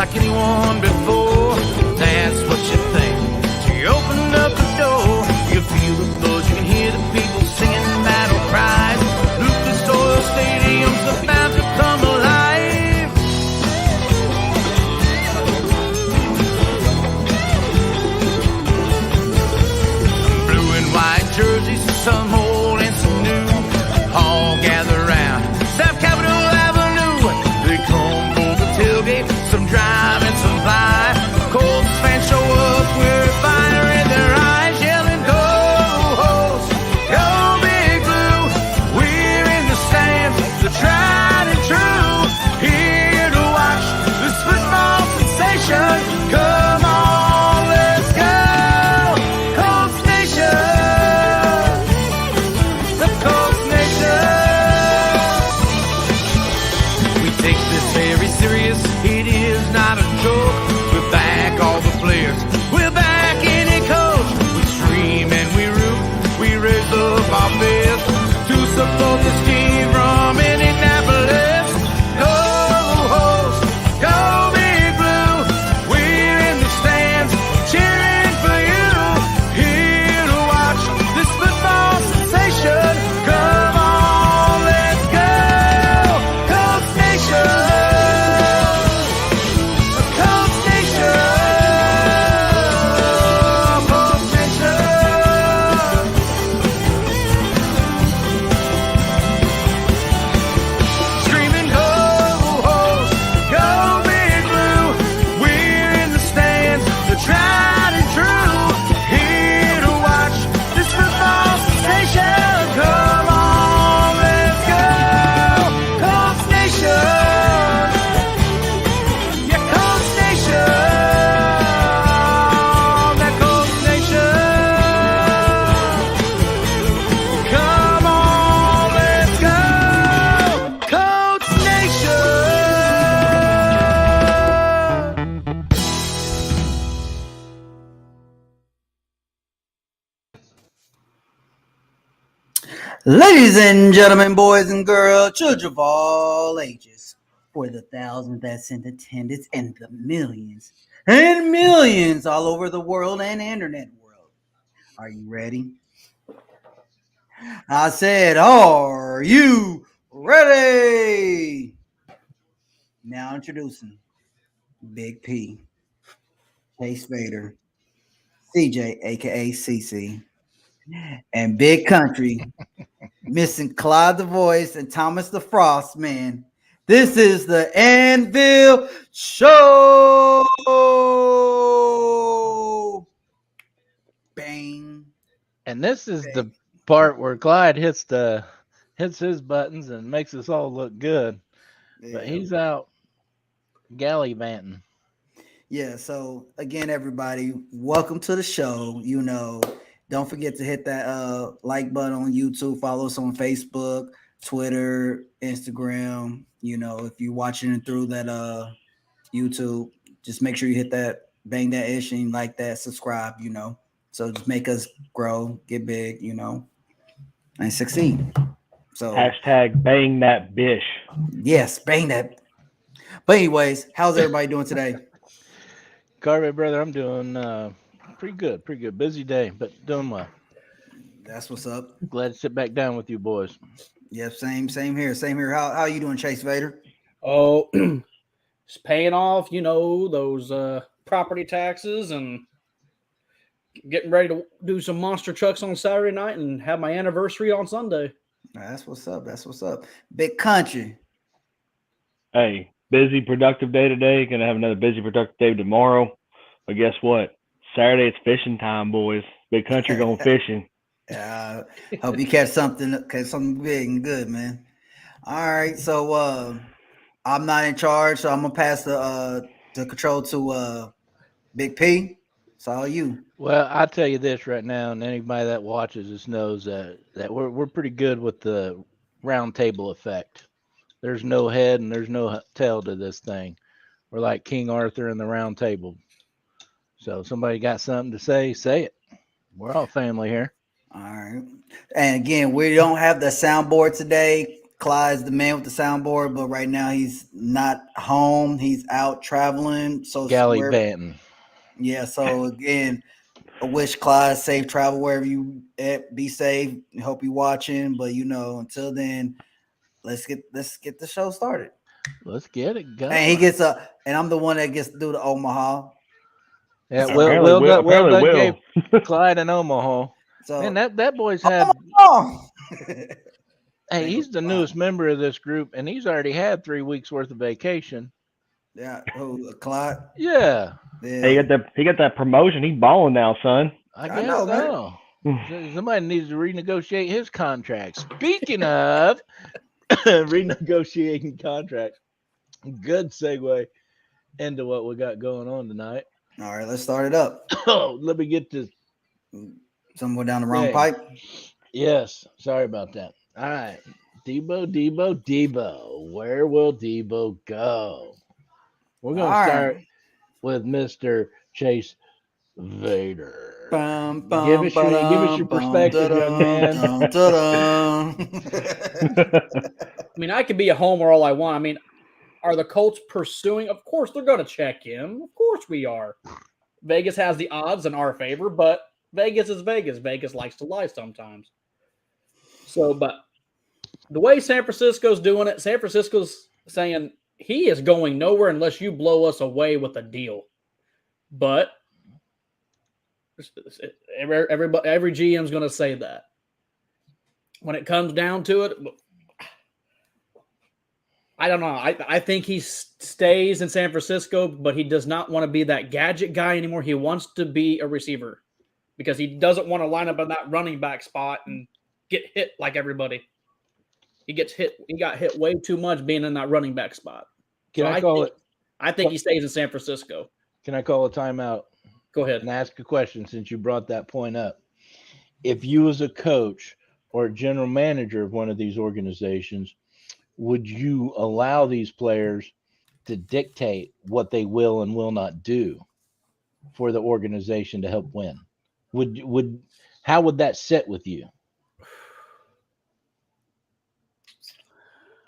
like anyone before. That's what you think. So you open up the door, you feel the buzz, you can hear the people singing battle cries. Lucas Oil Stadium's about to come alive. Blue and white jerseys, some old and some new, all gather round South Capitol Avenue. They come for the tailgate, some drive and some fly. Colts fans show up with fire in their eyes, yelling, "Go Host, go Big Blue!" We're in the stands, the tried and true, here to watch this football sensation. Come on, let's go, Colts Nation, the Colts Nation. We take this very serious, it is not a joke. We're back, all the players, we're back in it, coach. We scream and we root, we raise up our fists to support this team from Indianapolis. Go Host, go Big Blue, we're in the stands cheering for you, here to watch this football sensation. Come on, let's go, Colts Nation, Colts Nation, Colts Nation. Screaming, go Host, go Big Blue, we're in the stands, the tried and true, here to watch this football sensation. Come on, let's go, Colts Nation, yeah, Colts Nation, that Colts Nation. Come on, let's go, Colts Nation. Ladies and gentlemen, boys and girls, children of all ages, for the thousands that's in attendance and the millions and millions all over the world and internet world, are you ready? I said, are you ready? Now introducing Big P, Chase Vader, CJ, aka CC, and Big Country, missing Clyde the Voice and Thomas the Frost Man. This is the Anvil Show. Bang. And this is the part where Clyde hits his buttons and makes us all look good. But he's out gallivanting. Yeah, so again, everybody, welcome to the show. You know, don't forget to hit that like button on YouTube, follow us on Facebook, Twitter, Instagram. You know, if you're watching it through that YouTube, just make sure you hit that, bang that ish and like that, subscribe, you know. So just make us grow, get big, you know, and succeed. So hashtag bang that bish. Yes, bang that. But anyways, how's everybody doing today? Carver, brother, I'm doing pretty good. Busy day, but doing well. That's what's up. Glad to sit back down with you boys. Yep, same here. How are you doing, Chase Vader? Oh, it's paying off, you know, those property taxes and getting ready to do some monster trucks on Saturday night and have my anniversary on Sunday. That's what's up. Big Country. Hey, busy, productive day today. Gonna have another busy, productive day tomorrow. But guess what? Saturday it's fishing time, boys. Big Country going fishing. Hope you catch something big and good, man. All right, so I'm not in charge, so I'm gonna pass the control to Big P. It's all you. Well, I'll tell you this right now, and anybody that watches this knows that we're pretty good with the round table effect. There's no head and there's no tail to this thing. We're like King Arthur and the round table. So somebody got something to say it. We're all family here. All right. And again, we don't have the soundboard today. Clyde's the man with the soundboard, but right now he's not home. He's out traveling. So Gallivanting. Yeah. So again, I wish Clyde safe travel wherever you at. Be safe. Hope you watching. But until then, let's get the show started. Let's get it going. And he gets and I'm the one that gets to do the Omaha. Yeah, Apparently Will. Gave Clyde and Omaha. So Man, that boy's had. Omaha! Hey, he's the newest member of this group, and he's already had 3 weeks worth of vacation. Yeah, Clyde. Yeah. Hey, he got that promotion. He's balling now, son. I guess so. Somebody needs to renegotiate his contract. Speaking of renegotiating contracts, good segue into what we got going on tonight. All right, let's start it up. Oh, let me get this. Somewhere down the wrong pipe. Yes, sorry about that. All right, Deebo. Where will Deebo go? We're going to start with Mr. Chase Vader. Give us your perspective, young man. I mean, I could be a homer all I want. I mean, are the Colts pursuing? Of course, they're going to check in. Of course, we are. Vegas has the odds in our favor, but Vegas is Vegas. Vegas likes to lie sometimes. So, but the way San Francisco's doing it, San Francisco's saying he is going nowhere unless you blow us away with a deal. But every GM's going to say that. When it comes down to it, I don't know. I think he stays in San Francisco, but he does not want to be that gadget guy anymore. He wants to be a receiver because he doesn't want to line up in that running back spot and get hit like everybody. He gets hit. He got hit way too much being in that running back spot. I think he stays in San Francisco. Can I call a timeout? Go ahead and ask a question since you brought that point up. If you was a coach or a general manager of one of these organizations, would you allow these players to dictate what they will and will not do for the organization to help win? How would that sit with you?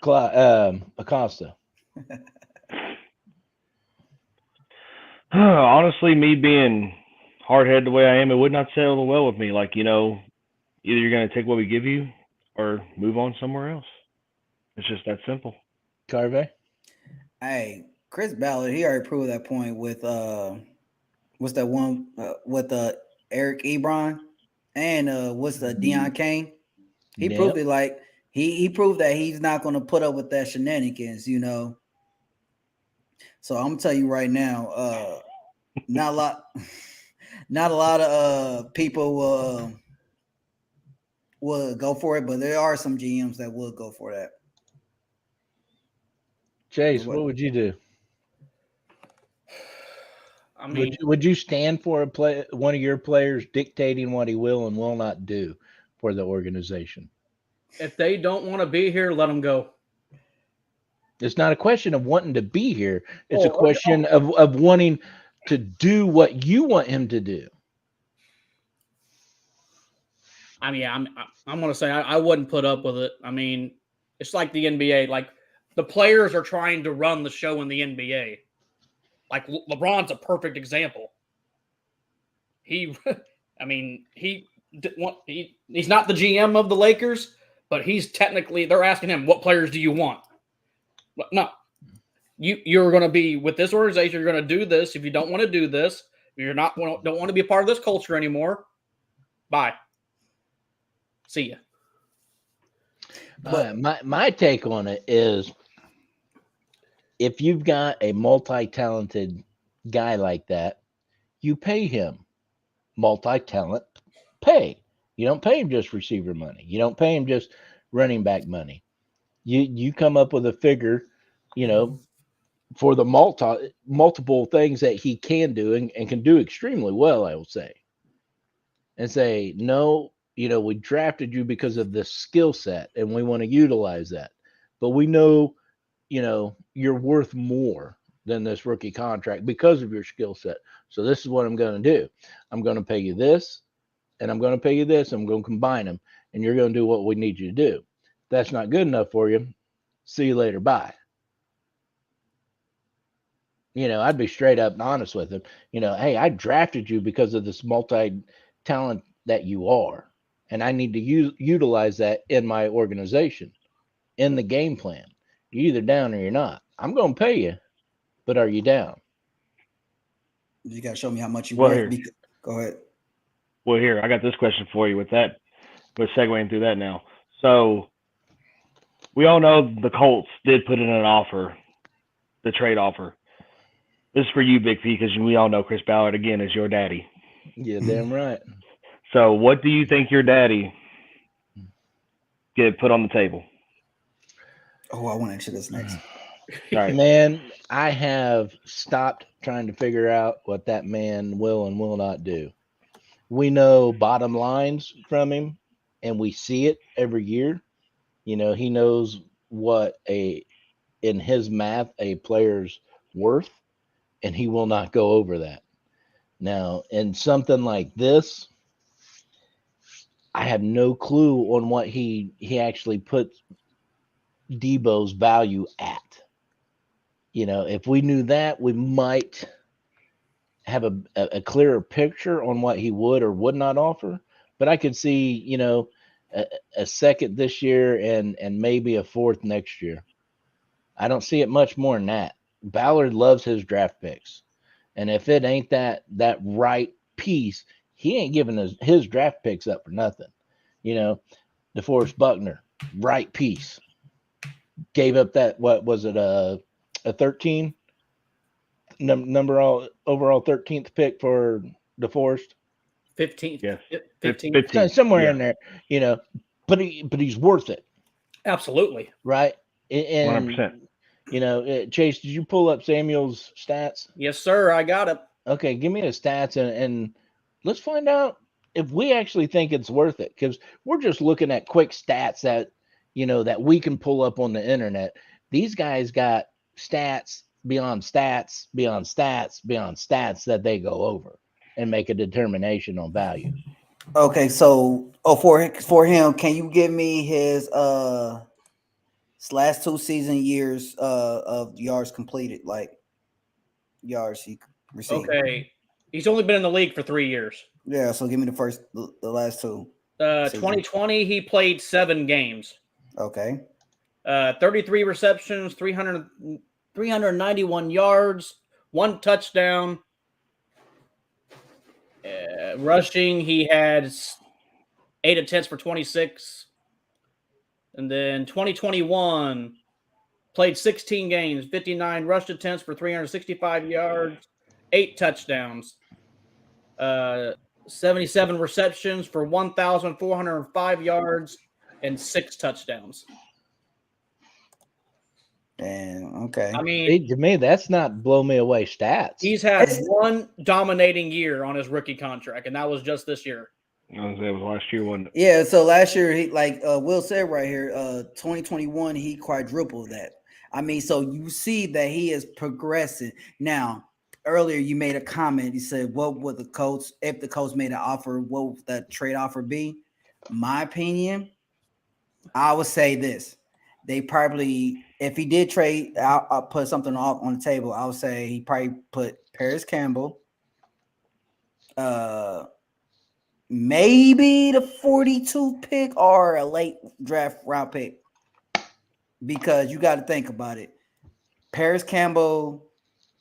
Acosta. Honestly, me being hard-headed the way I am, it would not settle well with me. Like, either you're going to take what we give you or move on somewhere else. It's just that simple. Carvey? Hey, Chris Ballard, he already proved that point with what's that one with Eric Ebron and what's the Deion Kane? He proved it. Like he proved that he's not going to put up with that shenanigans, So I'm gonna tell you right now, not a lot of people will go for it, but there are some GMs that will go for that. Chase, what would you do? I mean, would you stand for one of your players dictating what he will and will not do for the organization? If they don't want to be here, let them go. It's not a question of wanting to be here. It's a question of wanting to do what you want him to do. I mean, I'm going to say I wouldn't put up with it. I mean, it's like the NBA. Like, the players are trying to run the show in the NBA. Like, LeBron's a perfect example. He's not the GM of the Lakers, but he's technically, they're asking him, what players do you want? No, you're going to be with this organization. You're going to do this. If you don't want to do this, if don't want to be a part of this culture anymore, bye. See ya. But my take on it is, if you've got a multi-talented guy like that, you pay him multi-talent pay. You don't pay him just receiver money. You don't pay him just running back money. You come up with a figure, for the multiple things that he can do and can do extremely well, I will say. And say, no, we drafted you because of this skill set and we want to utilize that. But we know, you're worth more than this rookie contract because of your skill set. So this is what I'm going to do. I'm going to pay you this and I'm going to pay you this. I'm going to combine them and you're going to do what we need you to do. That's not good enough for you. See you later. Bye. I'd be straight up and honest with him. Hey, I drafted you because of this multi-talent that you are, and I need to utilize that in my organization, in the game plan. You're either down or you're not. I'm going to pay you, but are you down? You got to show me how much you Well, worth. here. Go ahead. Well, here, I got this question for you with that. We're segueing through that now. So we all know the Colts did put in an offer, the trade offer. This is for you, Big P, because we all know Chris Ballard, again, is your daddy. Yeah, damn right. So what do you think your daddy get put on the table? Oh, I want to answer this next. All right. Man, I have stopped trying to figure out what that man will and will not do. We know bottom lines from him, and we see it every year. He knows what in his math a player's worth, and he will not go over that. Now, in something like this, I have no clue on what he actually puts Deebo's value at. If we knew that, we might have a clearer picture on what he would or would not offer. But I could see, a second this year and maybe a fourth next year. I don't see it much more than that. Ballard loves his draft picks. And if it ain't that right piece, he ain't giving his draft picks up for nothing. DeForest Buckner, right piece. Gave up that, what was it, a 13 overall 13th pick for DeForest? 15th. Yes. 15th. So somewhere in there, but he's worth it. Absolutely. Right? And 100%. Chase, did you pull up Samuel's stats? Yes, sir. I got it. Okay, give me the stats and let's find out if we actually think it's worth it, because we're just looking at quick stats that that we can pull up on the internet. These guys got stats beyond stats beyond stats beyond stats that they go over and make a determination on value. Okay, so for him, can you give me his last 2 season years of yards completed, like yards he received? Okay. He's only been in the league for 3 years. Yeah, so give me the last 2. 2020, he played 7 games. Okay. 33 receptions, 391 yards, 1 touchdown. Rushing, he had 8 attempts for 26. And then 2021, played 16 games, 59 rush attempts for 365 yards, 8 touchdowns. 77 receptions for 1,405 yards and 6 touchdowns. And okay. I mean, to me, that's not blow me away stats. He's had one dominating year on his rookie contract, and that was just this year. It was last year, wasn't it? Yeah, so last year, he, like Will said right here, 2021, he quadrupled that. I mean, so you see that he is progressing. Now, earlier you made a comment. You said, what would the Colts, if the Colts made an offer, what would that trade offer be? My opinion, I would say this. They probably, if he did trade, I'll put something on the table. I would say he probably put Paris Campbell, maybe the 42 pick or a late draft round pick, because you got to think about it. Paris Campbell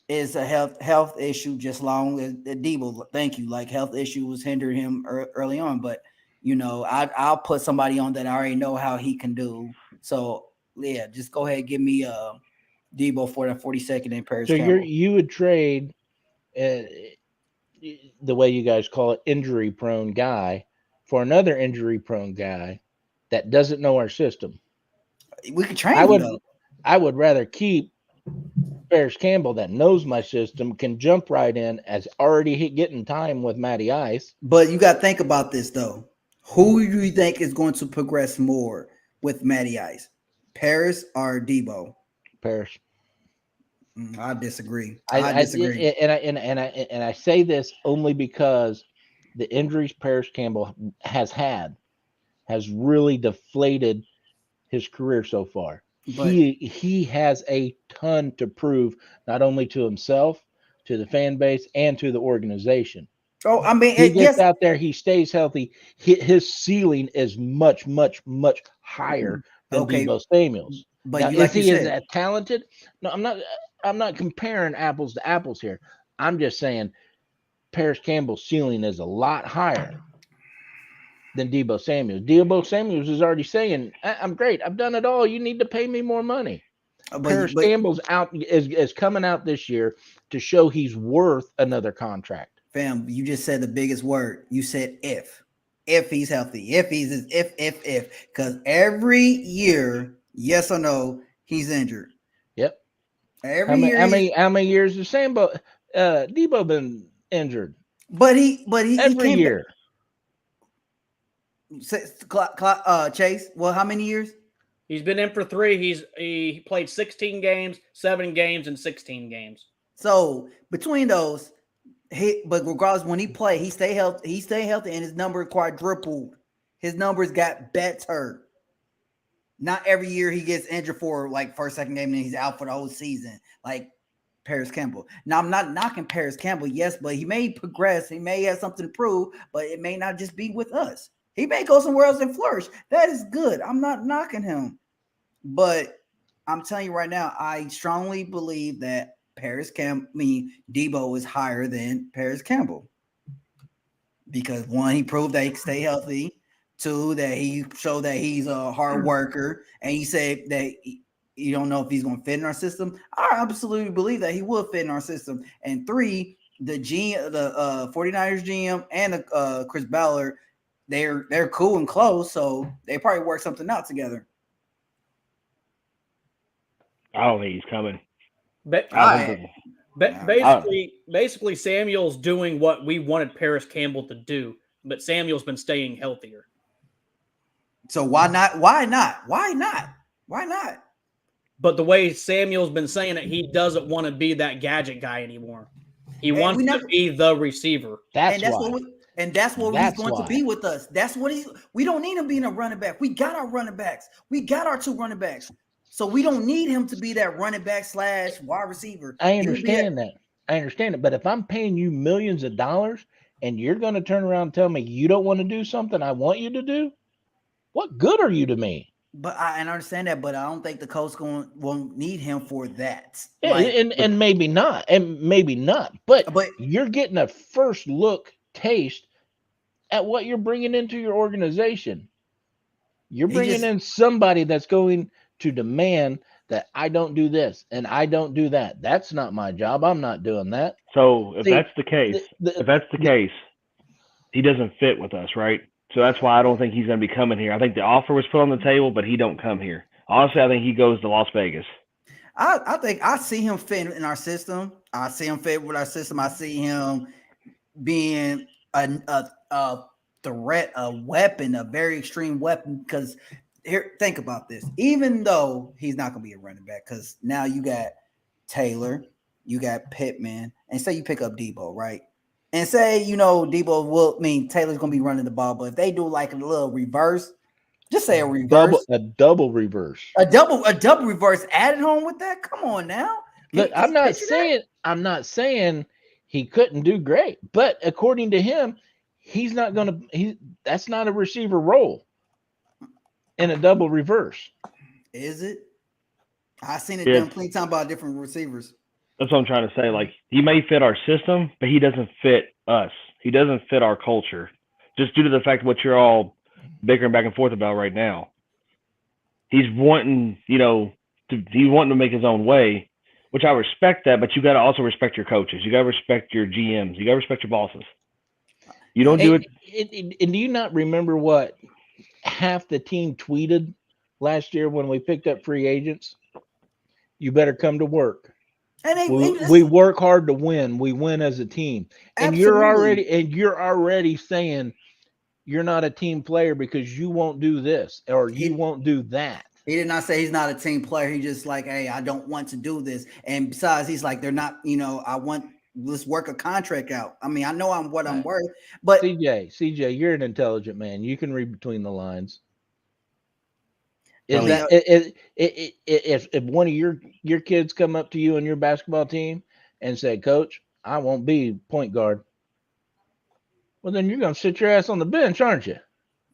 is a health issue, just long as Deebo. Thank you. Like, health issue was hindering him early on, but I'll put somebody on that I already know how he can do. So yeah, just go ahead and give me Deebo for the 42nd and Paris Campbell. You would trade the way you guys call it, injury prone guy for another injury prone guy that doesn't know our system. We could train him, though. I would rather keep Paris Campbell that knows my system, can jump right in, as already getting time with Matty Ice. But you got to think about this, though. Who do you think is going to progress more with Matty Ice? Paris or Deebo? Paris. I disagree. I disagree. And I say this only because the injuries Paris Campbell has really deflated his career so far. But He has a ton to prove, not only to himself, to the fan base, and to the organization. I mean, He gets yes, out there, he stays healthy. His ceiling is much, much, much higher than okay, Deebo Samuel's. but Now, you is like you he as said, talented? No, I'm not. I'm not comparing apples to apples here. I'm just saying Paris Campbell's ceiling is a lot higher than Deebo Samuel's. Deebo Samuel's is already saying, "I'm great. I've done it all. You need to pay me more money." Paris but Campbell's out is coming out this year to show he's worth another contract. fam, you just said the biggest word. You said if he's healthy, if, because every year, yes or no, he's injured. Yep. Every year, How many years has Deebo been injured? but he Every came year. back. Chase. Well, how many years? He's been in for 3. He played 16 games, 7 games, and 16 games. So between those, but regardless, when he played, he stayed healthy. He stayed healthy, and his number quadrupled. His numbers got better. Not every year he gets injured for like first, second game, and then he's out for the whole season, like Paris Campbell. Now, I'm not knocking Paris Campbell, yes, but he may progress. He may have something to prove, but it may not just be with us. He may go somewhere else and flourish. That is good. I'm not knocking him. But I'm telling you right now, I strongly believe that Deebo is higher than Paris Campbell. Because one, he proved that he can stay healthy. 2, that he showed that he's a hard worker. And he said that you don't know if he's going to fit in our system. I absolutely believe that he will fit in our system. And 3, the 49ers GM and Chris Ballard, they're cool and close, so they probably work something out together. I don't think he's coming. Basically, Samuel's doing what we wanted Paris Campbell to do, but Samuel's been staying healthier. So why not? Why not? Why not? Why not? But the way Samuel's been saying it, he doesn't want to be that gadget guy anymore. He wants to be the receiver. That's why he's going to be with us. That's what we don't need him being a running back. We got our running backs. We got our 2 running backs. So we don't need him to be that running back / wide receiver. I understand that. I understand it. But if I'm paying you millions of dollars and you're going to turn around and tell me you don't want to do something I want you to do, what good are you to me? But I understand that, but I don't think the coach won't need him for that. Yeah, and maybe not. But you're getting a first look taste at what you're bringing into your organization. You're bringing in somebody that's going to demand that I don't do this and I don't do that. That's not my job. I'm not doing that. So if that's the case, he doesn't fit with us, right? So that's why I don't think he's going to be coming here. I think the offer was put on the table, but he don't come here. Honestly, I think he goes to Las Vegas. I think I see him fit in our system. I see him fit with our system. I see him being a threat, a weapon, a very extreme weapon. Because here, think about this. Even though he's not going to be a running back, because now you got Taylor, you got Pittman, and say you pick up Deebo, right? And say, Deebo Taylor's going to be running the ball, but if they do like a little reverse, just say a reverse. A double reverse. A double reverse added home with that? Come on now. Look, I'm not saying he couldn't do great, but according to him, that's not a receiver role in a double reverse. Is it? I've seen it done plenty of time by different receivers. That's what I'm trying to say. Like, he may fit our system, but he doesn't fit us. He doesn't fit our culture, just due to the fact of what you're all bickering back and forth about right now. He's wanting, to make his own way, which I respect that, but you got to also respect your coaches. You got to respect your GMs. You got to respect your bosses. You don't do it. And do you not remember what half the team tweeted last year when we picked up free agents? You better come to work. And we work hard to win. We win as a team. And you're already saying you're not a team player because you won't do this or you won't do that. He did not say he's not a team player. He just like, hey, I don't want to do this. And besides, he's like, they're not, let's work a contract out. I mean, I know I'm worth, but CJ, you're an intelligent man. You can read between the lines. Is that- if one of your kids come up to you on your basketball team and say, "Coach, I won't be point guard," well, then you're gonna sit your ass on the bench, aren't you?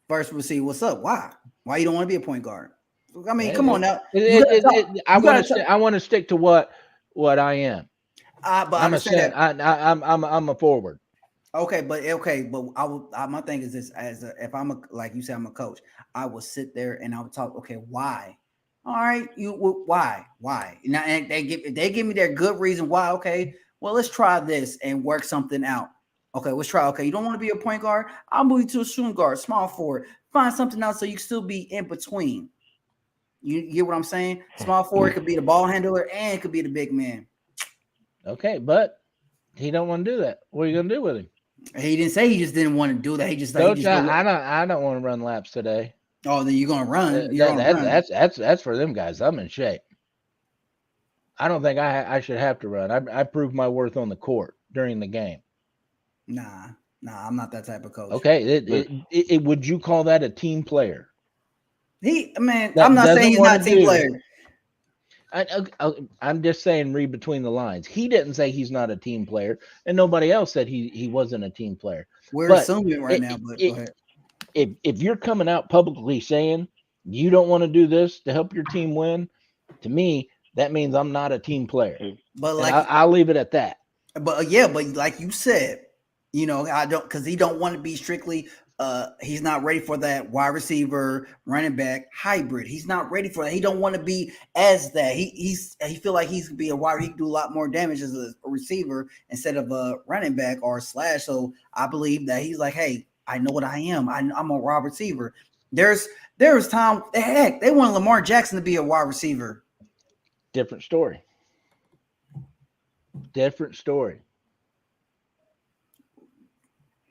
First, we'll see what's up. Why? Why you don't want to be a point guard? I mean, Hey, come on now. I want to stick to what I am. But I I'm a understand center. that. I'm a forward. Okay, but my thing is this: if I'm like you said, I'm a coach, I will sit there and I would talk. Okay, why? All right, why? Now, and they give me their good reason why. Okay, well, let's try this and work something out. Okay, let's try. Okay, you don't want to be a point guard? I'll move you to a shooting guard, small forward. Find something else so you can still be in between. You get what I'm saying? Small forward could be the ball handler and it could be the big man. Okay, but he don't want to do that. What are you gonna do with him? He didn't say he just didn't want to do that. He just like, Coach, I don't want to run laps today. oh, then you're gonna run. You're gonna run. That's for them guys. I'm in shape. I don't think I should have to run. I proved my worth on the court during the game. Nah, I'm not that type of coach. Okay, would you call that a team player? I'm not saying he's not a team player. I'm just saying, read between the lines. He didn't say he's not a team player, and nobody else said he wasn't a team player. We're assuming right now, but go ahead. If you're coming out publicly saying you don't want to do this to help your team win, to me, that means I'm not a team player. But I'll leave it at that. But like you said, I don't, because he don't want to be strictly. He's not ready for that wide receiver, running back hybrid. He's not ready for that. He don't want to be as that. He feel like he's gonna be a wide. He can do a lot more damage as a receiver instead of a running back or a slash. So I believe that he's like, hey, I know what I am. I'm a wide receiver. There's time. Heck, they want Lamar Jackson to be a wide receiver. Different story.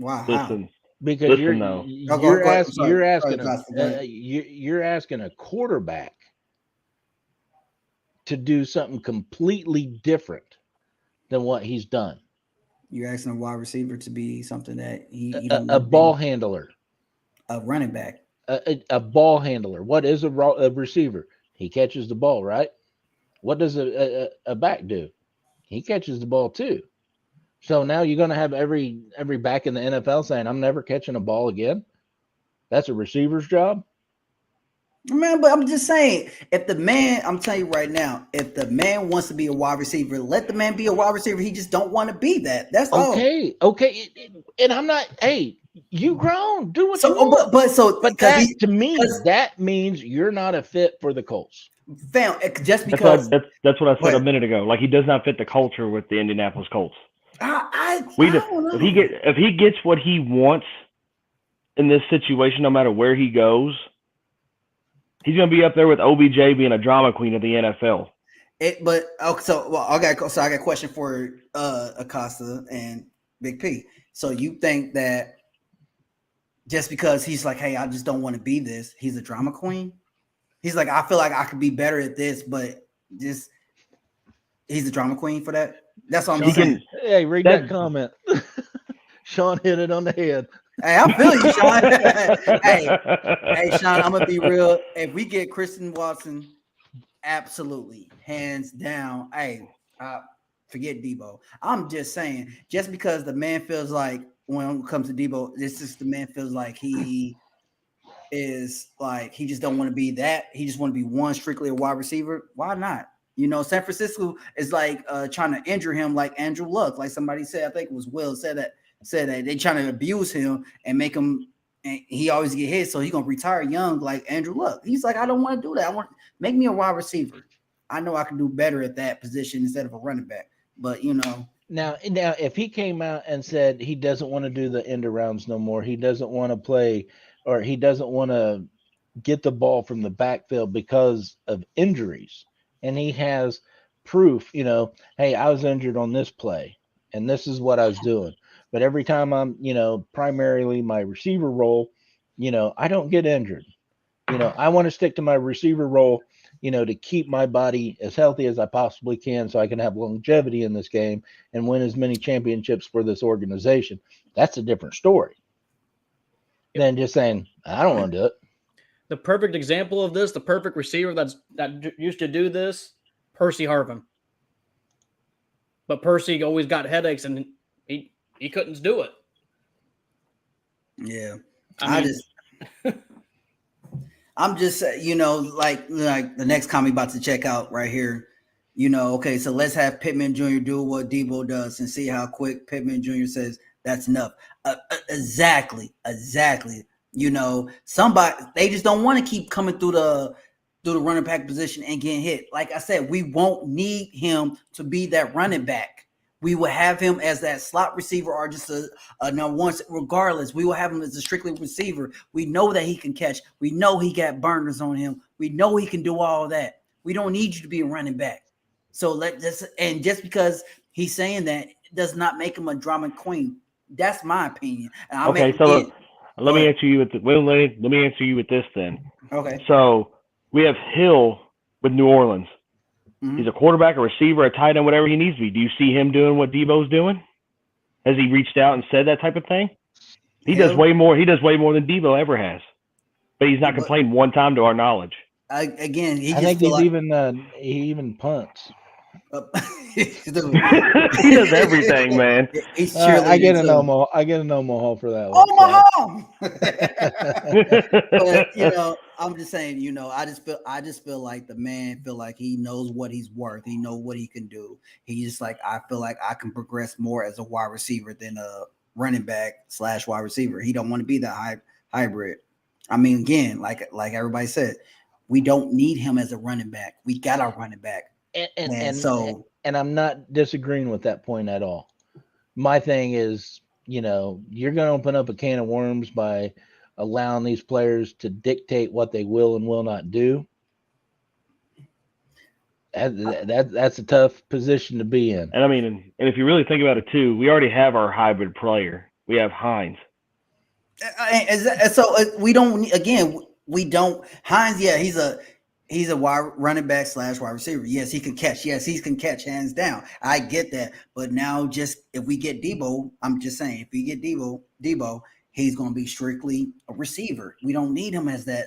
Wow. Listen. Because you're asking a quarterback to do something completely different than what he's done. You're asking a wide receiver to be something that a ball handler, a running back, a ball handler. What is a receiver? He catches the ball, right? What does a back do? He catches the ball too. So now you're going to have every back in the NFL saying, I'm never catching a ball again. That's a receiver's job. Man, but I'm just saying, if the man, I'm telling you right now, if the man wants to be a wide receiver, let the man be a wide receiver. He just don't want to be that. That's all. Okay. And I'm not, hey, you grown. Do what you want. But to me, that means you're not a fit for the Colts. Just because. That's what I said a minute ago. Like, he does not fit the culture with the Indianapolis Colts. I don't know. If he gets what he wants in this situation, no matter where he goes, he's going to be up there with OBJ being a drama queen of the NFL. I got a question for Acosta and Big P. So you think that just because he's like, hey, I just don't want to be this, he's a drama queen? He's like, I feel like I could be better at this, but just he's a drama queen for that. That's what I'm saying. Hey, read that comment. Sean hit it on the head. Hey, I feel you, Sean. hey, Sean, I'm gonna be real. If we get Christian Watson, absolutely, hands down. Hey, forget Deebo. I'm just saying, just because the man feels like when it comes to Deebo, the man feels like he is like he just don't want to be that. He just want to be strictly a wide receiver. Why not? San Francisco is like trying to injure him like Andrew Luck. Like somebody said, I think it was Will said that they trying to abuse him and make him, and he always get hit. So he's going to retire young like Andrew Luck. He's like, I don't want to do that. I want make me a wide receiver. I know I can do better at that position instead of a running back. But, Now, if he came out and said he doesn't want to do the end arounds no more, he doesn't want to play, or he doesn't want to get the ball from the backfield because of injuries, and he has proof, hey, I was injured on this play, and this is what I was doing. But every time I'm, primarily my receiver role, I don't get injured. I want to stick to my receiver role, to keep my body as healthy as I possibly can so I can have longevity in this game and win as many championships for this organization. That's a different story than just saying, I don't want to do it. The perfect example of this, the perfect receiver that used to do this, Percy Harvin. But Percy always got headaches, and he couldn't do it. Yeah, I mean, I'm just like the next comic about to check out right here. Okay, so let's have Pittman Jr. do what Deebo does and see how quick Pittman Jr. says that's enough. Exactly. Somebody they just don't want to keep coming through the running back position and getting hit. Like I said, we won't need him to be that running back. We will have him as that slot receiver or just a number one. Regardless, we will have him as a strictly receiver. We know that he can catch. We know he got burners on him. We know he can do all that. We don't need you to be a running back. So just because he's saying that does not make him a drama queen. That's my opinion. Okay, so let me answer you with let me answer you with this then. Okay. So we have Hill with New Orleans. Mm-hmm. He's a quarterback, a receiver, a tight end, whatever he needs to be. Do you see him doing what Deebo's doing? Has he reached out and said that type of thing? He does way more. He does way more than Deebo ever has. But he's not complained one time to our knowledge. I think he even punts. He does everything, man. I get an Omaha for that one. But I'm just saying, I just feel like the man feel like he knows what he's worth. He knows what he can do. He's just like, I feel like I can progress more as a wide receiver than a running back / wide receiver. He don't want to be that hybrid. I mean, again, like everybody said, we don't need him as a running back. We got our running back. And I'm not disagreeing with that point at all. My thing is, you're going to open up a can of worms by allowing these players to dictate what they will and will not do. That's a tough position to be in. And I mean, and if you really think about it too, we already have our hybrid player. We have Hines. So we don't. Again, we don't. Hines, yeah, he's a wide running back / wide receiver. Yes, he can catch. Yes, he can catch hands down. I get that. But now, just if we get Deebo, I'm just saying, if we get Deebo, he's going to be strictly a receiver. We don't need him as that,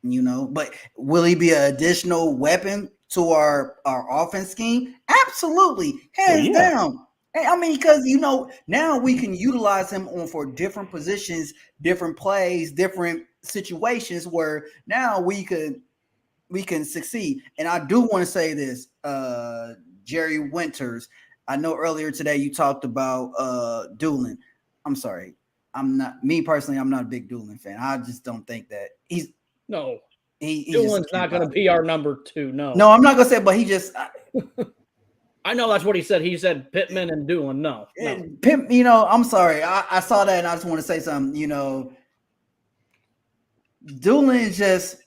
But will he be an additional weapon to our offense scheme? Absolutely, hands down. I mean, because now we can utilize him for different positions, different plays, different situations where now we can succeed. And I do want to say this, Jerry Winters. I know earlier today you talked about Doolin. I'm sorry. I'm not a big Doolin fan. I just don't think that he's no. Doolin's not going to be our number 2. No, I'm not going to say, but he just. I know that's what he said. He said Pittman and Doolin. No. I'm sorry. I saw that and I just want to say something. Doolin is just.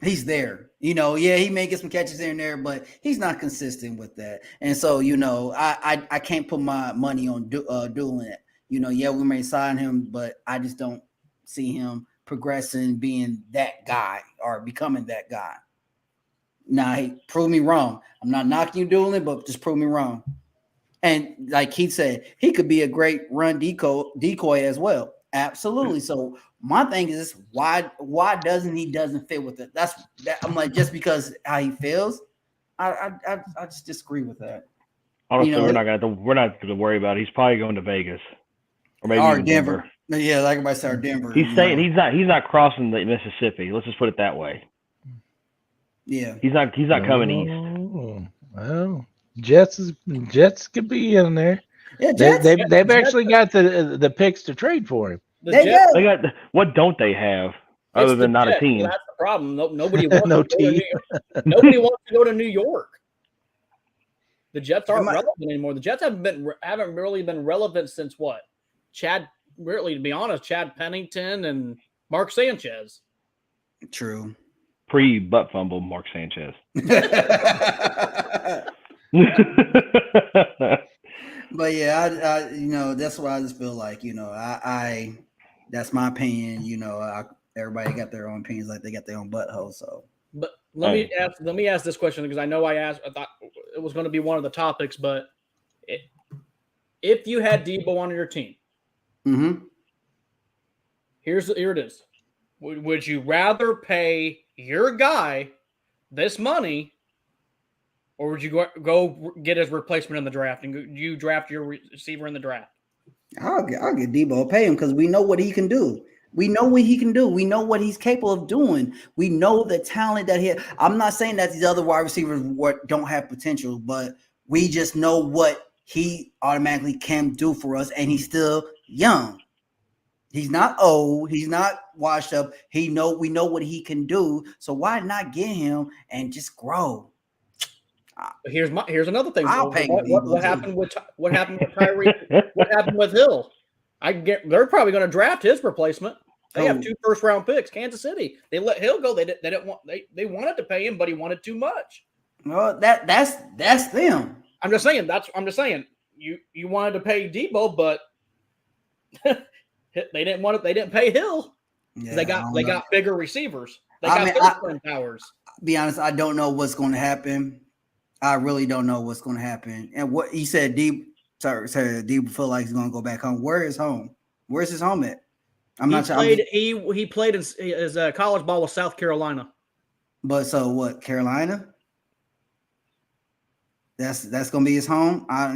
He's there, yeah, he may get some catches here and there, but he's not consistent with that. And so, I can't put my money on Doolin. Yeah, we may sign him, but I just don't see him progressing, being that guy or becoming that guy. Now, hey, prove me wrong. I'm not knocking you, Doolin, but just prove me wrong. And like he said, he could be a great run decoy as well. Absolutely. So my thing is, why doesn't fit with it? I'm like, just because how he feels. I just disagree with that. Honestly, we're not gonna worry about it. He's probably going to Vegas or maybe even Denver. Yeah, like everybody said, Denver. He's saying he's not crossing the Mississippi. Let's just put it that way. Yeah, he's not coming east. Well, Jets could be in there. Yeah, they've actually got the picks to trade for him. They got what don't they have other than not a team? That's the problem. Nobody wants nobody wants to go to New York. The Jets aren't relevant anymore. The Jets haven't really been relevant since what? To be honest, Chad Pennington and Mark Sanchez. True. Pre-butt fumble, Mark Sanchez. But yeah, I that's what I just feel like. I that's my opinion. Everybody got their own opinions, like they got their own butthole. So, but let me ask this question because I know I thought it was going to be one of the topics. But if you had Deebo on your team, mm-hmm. here it is. Would you rather pay your guy this money, or would you go get his replacement in the draft and you draft your receiver in the draft? I'll get Deebo, pay him because we know what he can do. We know what he can do. We know what he's capable of doing. We know the talent that he. I'm not saying that these other wide receivers don't have potential, but we just know what he automatically can do for us, and he's still young. He's not old. He's not washed up. We know what he can do. So why not get him and just grow? Here's another thing. I'll pay what happened with Tyree? What happened with Hill? They're probably going to draft his replacement. They have 2 first-round picks. Kansas City. They let Hill go. They wanted to pay him, but he wanted too much. Well, that's them. I'm just saying. You wanted to pay Deebo, but they didn't want it. They didn't pay Hill. Yeah, they got bigger receivers. They got bigger powers. Be honest, I don't know what's going to happen. I really don't know what's going to happen. And what he said, Deebo feel like he's going to go back home. Where is home? Where's his home at? He played his college ball with South Carolina. But so what? Carolina? That's going to be his home. I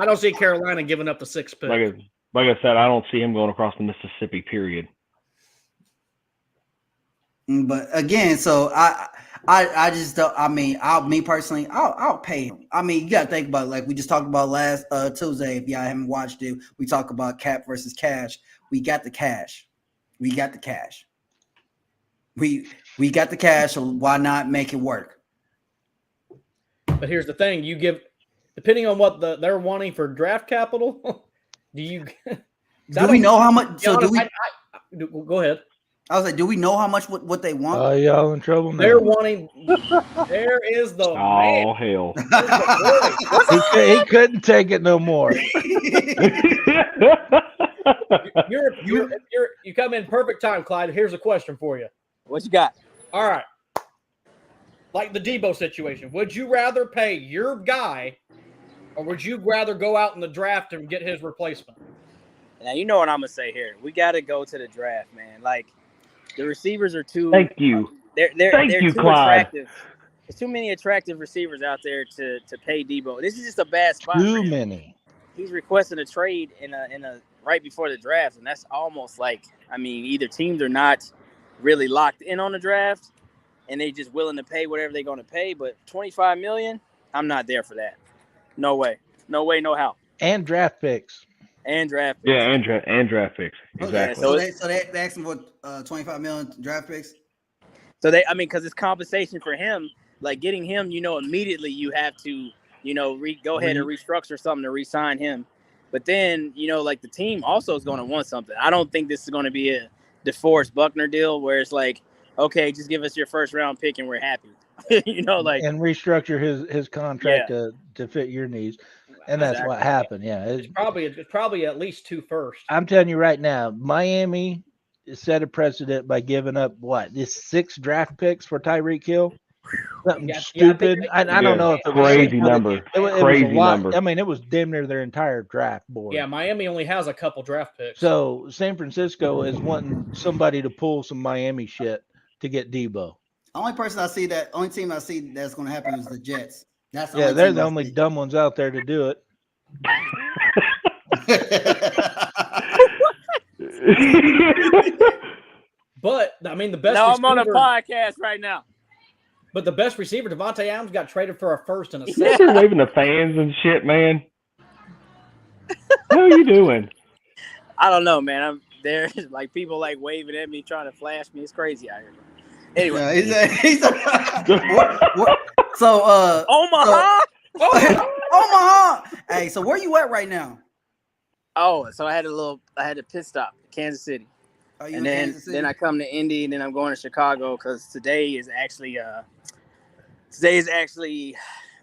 don't see Carolina giving up the 6th pick. Like I said, I don't see him going across the Mississippi. Period. But again, so I just don't. I mean, I'll pay him. I mean, you got to think about it. Like we just talked about last Tuesday. If y'all haven't watched it, we talk about cap versus cash. We got the cash. We got the cash. We got the cash. So why not make it work? But here's the thing: you give, depending on what they're wanting for draft capital. Do we know how much? So honest, go ahead. I was like, do we know how much what they want? Oh, y'all in trouble now. They're wanting. There is the man. Hell! He couldn't take it no more. You come in perfect time, Clyde. Here's a question for you. What you got? All right. Like the Deebo situation, would you rather pay your guy, or would you rather go out in the draft and get his replacement? Now you know what I'm gonna say here. We got to go to the draft, man. Like the receivers are too. Thank you. They're too Clyde. attractive. There's too many attractive receivers out there to pay Deebo. This is just a bad spot. Too many. He's requesting a trade in a right before the draft, and that's almost like, I mean, either teams are not really locked in on the draft, and they just willing to pay whatever they're going to pay. But $25 million, I'm not there for that. No way, no how. And draft picks. And draft picks. Yeah, and draft picks. Exactly. Okay. So they asked him for $25 million draft picks. So because it's compensation for him. Like getting him, immediately you have to, go ahead and restructure something to re-sign him. But then, like the team also is going to want something. I don't think this is going to be a DeForest Buckner deal where it's like, okay, just give us your first round pick and we're happy. And restructure his contract to fit your needs. And that's exactly what happened. Yeah. It's probably at least 2 firsts. I'm telling you right now, Miami set a precedent by giving up this 6 draft picks for Tyreek Hill. Something stupid. I don't know if it was crazy number. It was a lot. Number. I mean, it was damn near their entire draft board. Yeah, Miami only has a couple draft picks. So San Francisco is wanting somebody to pull some Miami shit to get Deebo. Only team I see that's going to happen is the Jets. They're the only dumb ones out there to do it. But I mean, the best. No, I'm on a podcast right now. But the best receiver, Devontae Adams, got traded for a first and a You're second. waving the fans and shit, man. What are you doing? I don't know, man. There's like people like waving at me, trying to flash me. It's crazy out here. Anyway, so Omaha. Omaha. Hey, so where you at right now? Oh, so I had a pit stop, Kansas City. And then I come to Indy, and then I'm going to Chicago because today is actually a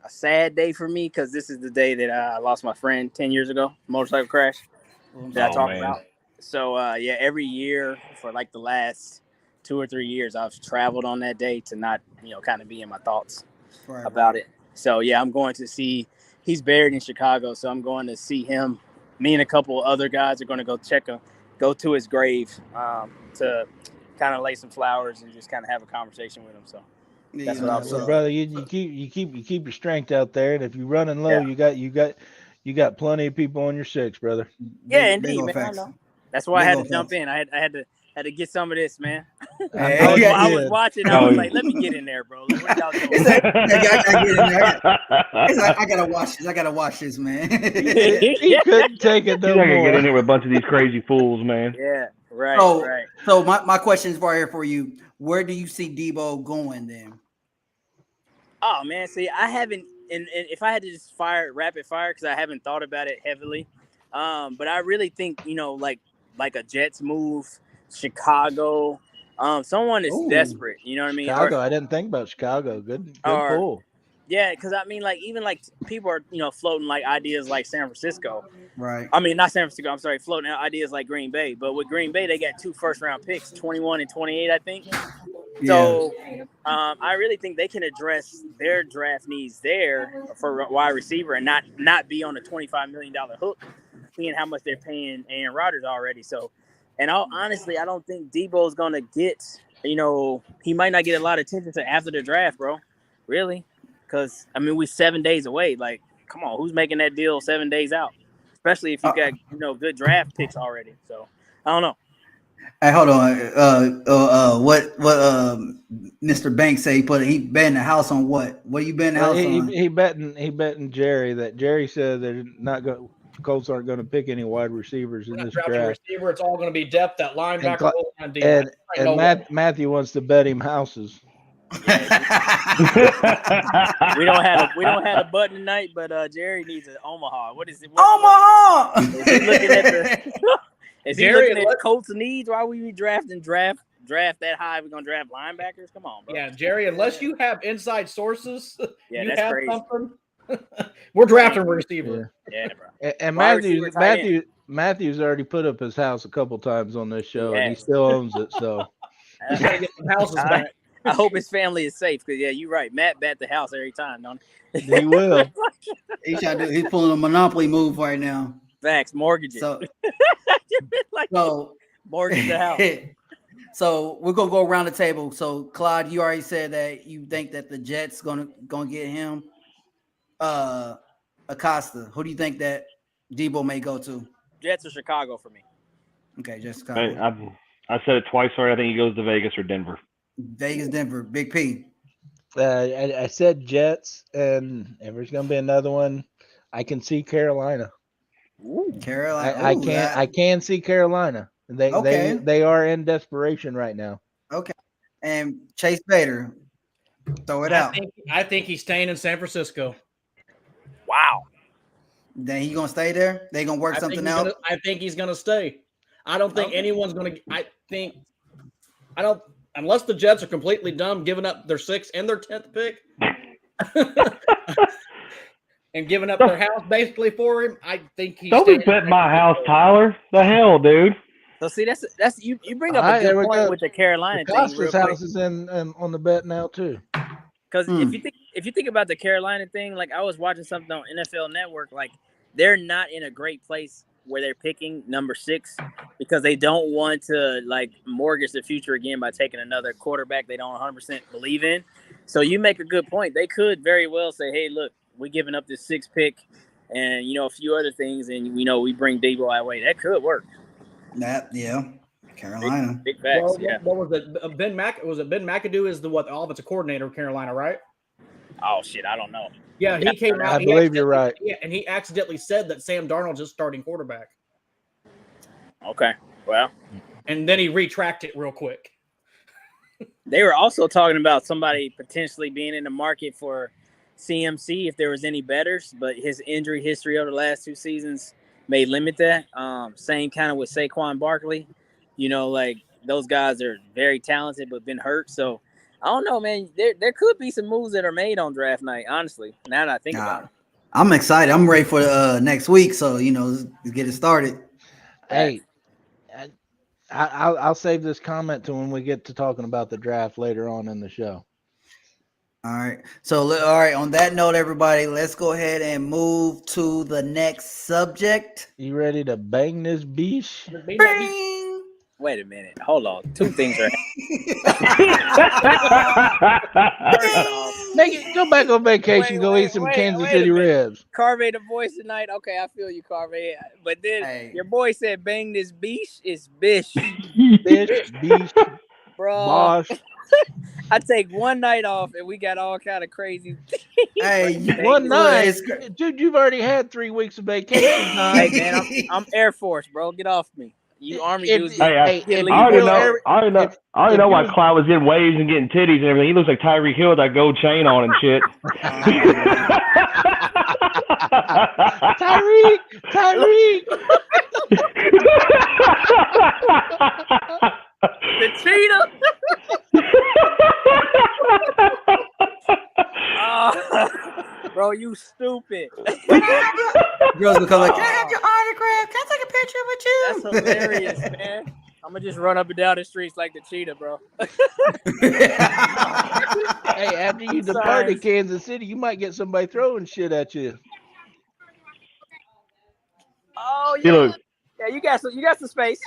sad day for me because this is the day that I lost my friend 10 years ago, motorcycle crash that I talked about. So every year for like the last 2 or 3 years, I've traveled on that day to not kind of be in my thoughts about it. So I'm going to see. He's buried in Chicago, so I'm going to see him. Me and a couple other guys are going to go check go to his grave to kind of lay some flowers and just kind of have a conversation with him. So that's what I'll Well, say. brother, you keep your strength out there, and if you're running low, Yeah. you got plenty of people on your six, brother. Yeah, Big indeed, old man. facts. I know. That's why I Big had old to jump facts. in. I had to get some of this, man. I'm Yeah, glad you I was did. watching. I was like, let me get in there, bro. Like, what y'all doing? It's like, I gotta get in there. It's like, I gotta watch this. I gotta watch this, man. He couldn't take it He's no not gonna get more. in here with a bunch of these crazy fools, man. Yeah, right, right. So my question is right here for you. Where do you see Deebo going then? Oh man, see, I haven't, and if I had to just rapid fire, because I haven't thought about it heavily, but I really think like a Jets move, Chicago, someone is Ooh. desperate. You know what I mean? Chicago, I didn't think about Chicago. Good or- pull. Yeah, because I mean, like even like people are floating like ideas like San Francisco. Right. I mean, not San Francisco. I'm sorry, floating out ideas like Green Bay. But with Green Bay, they got 2 first-round picks, 21 and 28, I think. So I really think they can address their draft needs there for wide receiver and not be on a $25 million hook, seeing how much they're paying Aaron Rodgers already. So, and honestly, I don't think Deebo's going to get, he might not get a lot of attention to after the draft, bro. Really? Because, I mean, we're 7 days away. Like, come on, who's making that deal 7 days out? Especially if you got, good draft picks already. So, I don't know. Hey, hold on. What Mr. Banks say he betting the house on what? What you betting the house on? He betting Jerry that Jerry said they're not going. Colts aren't going to pick any wide receivers in this draft. Receiver, it's all going to be depth at linebacker. And Matthew wants to bet him houses. we don't have a button tonight, but Jerry needs an Omaha. What is it? Omaha. Is he looking at is he looking at Colts needs? Why we draft that high? We're gonna draft linebackers? Come on, bro. Yeah, Jerry. Unless you have inside sources, yeah, you that's have crazy. Something. We're drafting a receiver. Yeah, bro. And Matthew's already put up his house a couple times on this show, and he still owns it. So he's gotta get some houses back. I hope his family is safe because you're right. Matt bet the house every time, don't he? He will. He's pulling a monopoly move right now. Facts, mortgages. So mortgage the house. So we're gonna go around the table. So Claude, you already said that you think that the Jets gonna get him. Acosta, who do you think that Deebo may go to? Jets or Chicago for me. Okay, Jets, Chicago. I said it twice already. I think he goes to Vegas or Denver. Vegas, Denver, Big P. I said Jets, and if there's going to be another one, I can see Carolina. Ooh, Carolina. I can see Carolina. They are in desperation right now. Okay. And Chase Bader, throw it out. I think he's staying in San Francisco. Wow. Then he gonna stay there? They gonna work something out? I think he's gonna stay. I don't think anyone's gonna. I don't. Unless the Jets are completely dumb, giving up their 6th and their 10th pick, and giving up their house basically for him, I think he's. Don't be betting my house, Tyler. The hell, dude. So see, that's you bring up a good point with the Carolina thing. Costa's house is in on the bet now too. Because if you think about the Carolina thing, like I was watching something on NFL Network, like they're not in a great place where they're picking number 6 because they don't want to like mortgage the future again by taking another quarterback they don't 100% believe in. So you make a good point. They could very well say, hey, look, we're giving up this 6th pick and, a few other things. And, we bring Deebo our way. That could work. Carolina. Big facts, yeah. What was it? Ben McAdoo is the offensive coordinator of Carolina, right? Oh, shit, I don't know. Yeah, he came out. I believe you're right. Yeah, and he accidentally said that Sam Darnold's just starting quarterback. Okay, well. And then he retracted real quick. They were also talking about somebody potentially being in the market for CMC if there was any betters, but his injury history over the last 2 seasons may limit that. Same kind of with Saquon Barkley. Like those guys are very talented but been hurt. So I don't know, man. There could be some moves that are made on draft night, honestly, now that I think about it. I'm excited. I'm ready for next week. So, let's get it started. Hey, I'll save this comment to when we get to talking about the draft later on in the show. All right. So, all right. On that note, everybody, let's go ahead and move to the next subject. You ready to bang this beach? Bang! Wait a minute. Hold on. Two things are first off. Go back on vacation. Go eat some Wait Kansas a City minute. ribs. Carve the voice tonight. Okay, I feel you, Carve. But then Hey. your boy said, "Bang this beach is bish, Fish, beef, bro." bosh. I take one night off, and we got all kind of crazy. Hey, One look, night, it's- dude. You've already had 3 weeks of vacation. Hey man, I'm Air Force, bro. Get off me. You Army dudes. Hey, I get leave. already feel know. every- I already know. if- I already if know why you- Cloud was getting waves and getting titties and everything. He looks like Tyreek Hill with that gold chain on and shit. Tyreek. The cheetah. Bro, you stupid. girls will come like, "Can I have your autograph? Can I take a picture with you?" That's hilarious, man. I'm gonna just run up and down the streets like the cheetah, bro. Hey, after you depart to Signs. Kansas City, you might get somebody throwing shit at you. Oh He yeah, look. yeah. You got some space.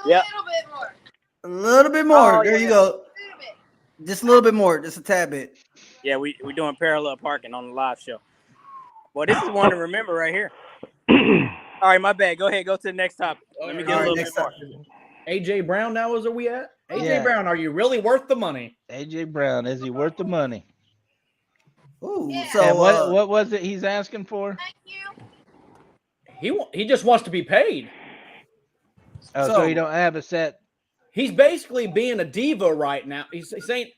Yeah. A little bit more. Oh, There yeah. you go. Just a little bit more. Just a tad bit. Yeah, we doing parallel parking on the live show. Well, this is one to remember right here. All right, my bad. Go ahead. Go to the next topic. Let me get All a right, little bit next more. AJ Brown now is where we at? AJ Yeah. Brown, are you really worth the money? AJ Brown, is he worth the money? Ooh, And so what was it he's asking for? He just wants to be paid. Oh, so So- he don't have a set. He's basically being a diva right now. He's saying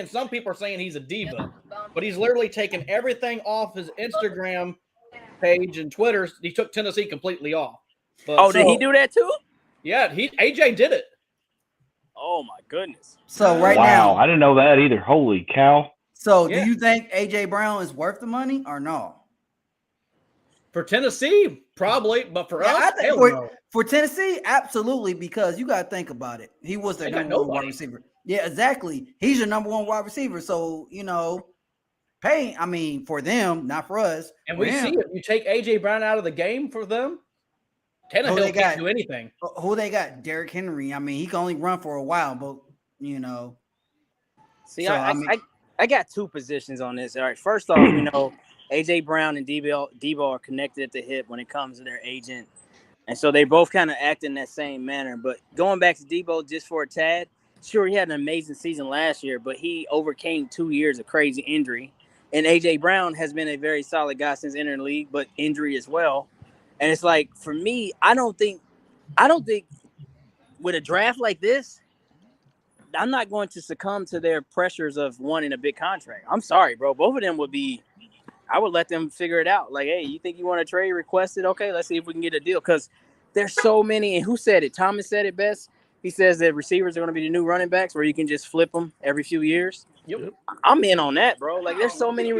some people are saying he's a diva, but he's literally taken everything off his Instagram page and Twitter. He took Tennessee completely off. But Oh, did he do that too? Yeah, AJ did it. Oh my goodness. so right Wow, now. I didn't know that either. Holy cow! So Yeah. do you think AJ Brown is worth the money or no? For Tennessee, probably, but for Yeah, us, I think hell for, no. for Tennessee, absolutely, because you got to think about it. He was their They got number one wide nobody. receiver. Yeah, exactly. He's your number one wide receiver. So, pay, I mean, for them, not for us. And for we him, see if you take AJ Brown out of the game for them, Who they Tannehill got? can't do anything. Who they got? Derrick Henry. I mean, he can only run for a while, but, See, So, I got two positions on this. All right, first off, AJ Brown and Deebo are connected at the hip when it comes to their agent, and so they both kind of act in that same manner. But going back to Deebo just for a tad, sure, he had an amazing season last year, but he overcame 2 years of crazy injury. And AJ Brown has been a very solid guy since entering the league, but injury as well. And it's like, for me, I don't think with a draft like this, I'm not going to succumb to their pressures of wanting a big contract. I'm sorry, bro. Both of them would be, I would let them figure it out. Like, hey, you think you want to trade? Request it. Okay, let's see if we can get a deal. Because there's so many. And who said it? Thomas said it best. He says that receivers are going to be the new running backs where you can just flip them every few years. Yep. I'm in on that, bro. Like, there's so many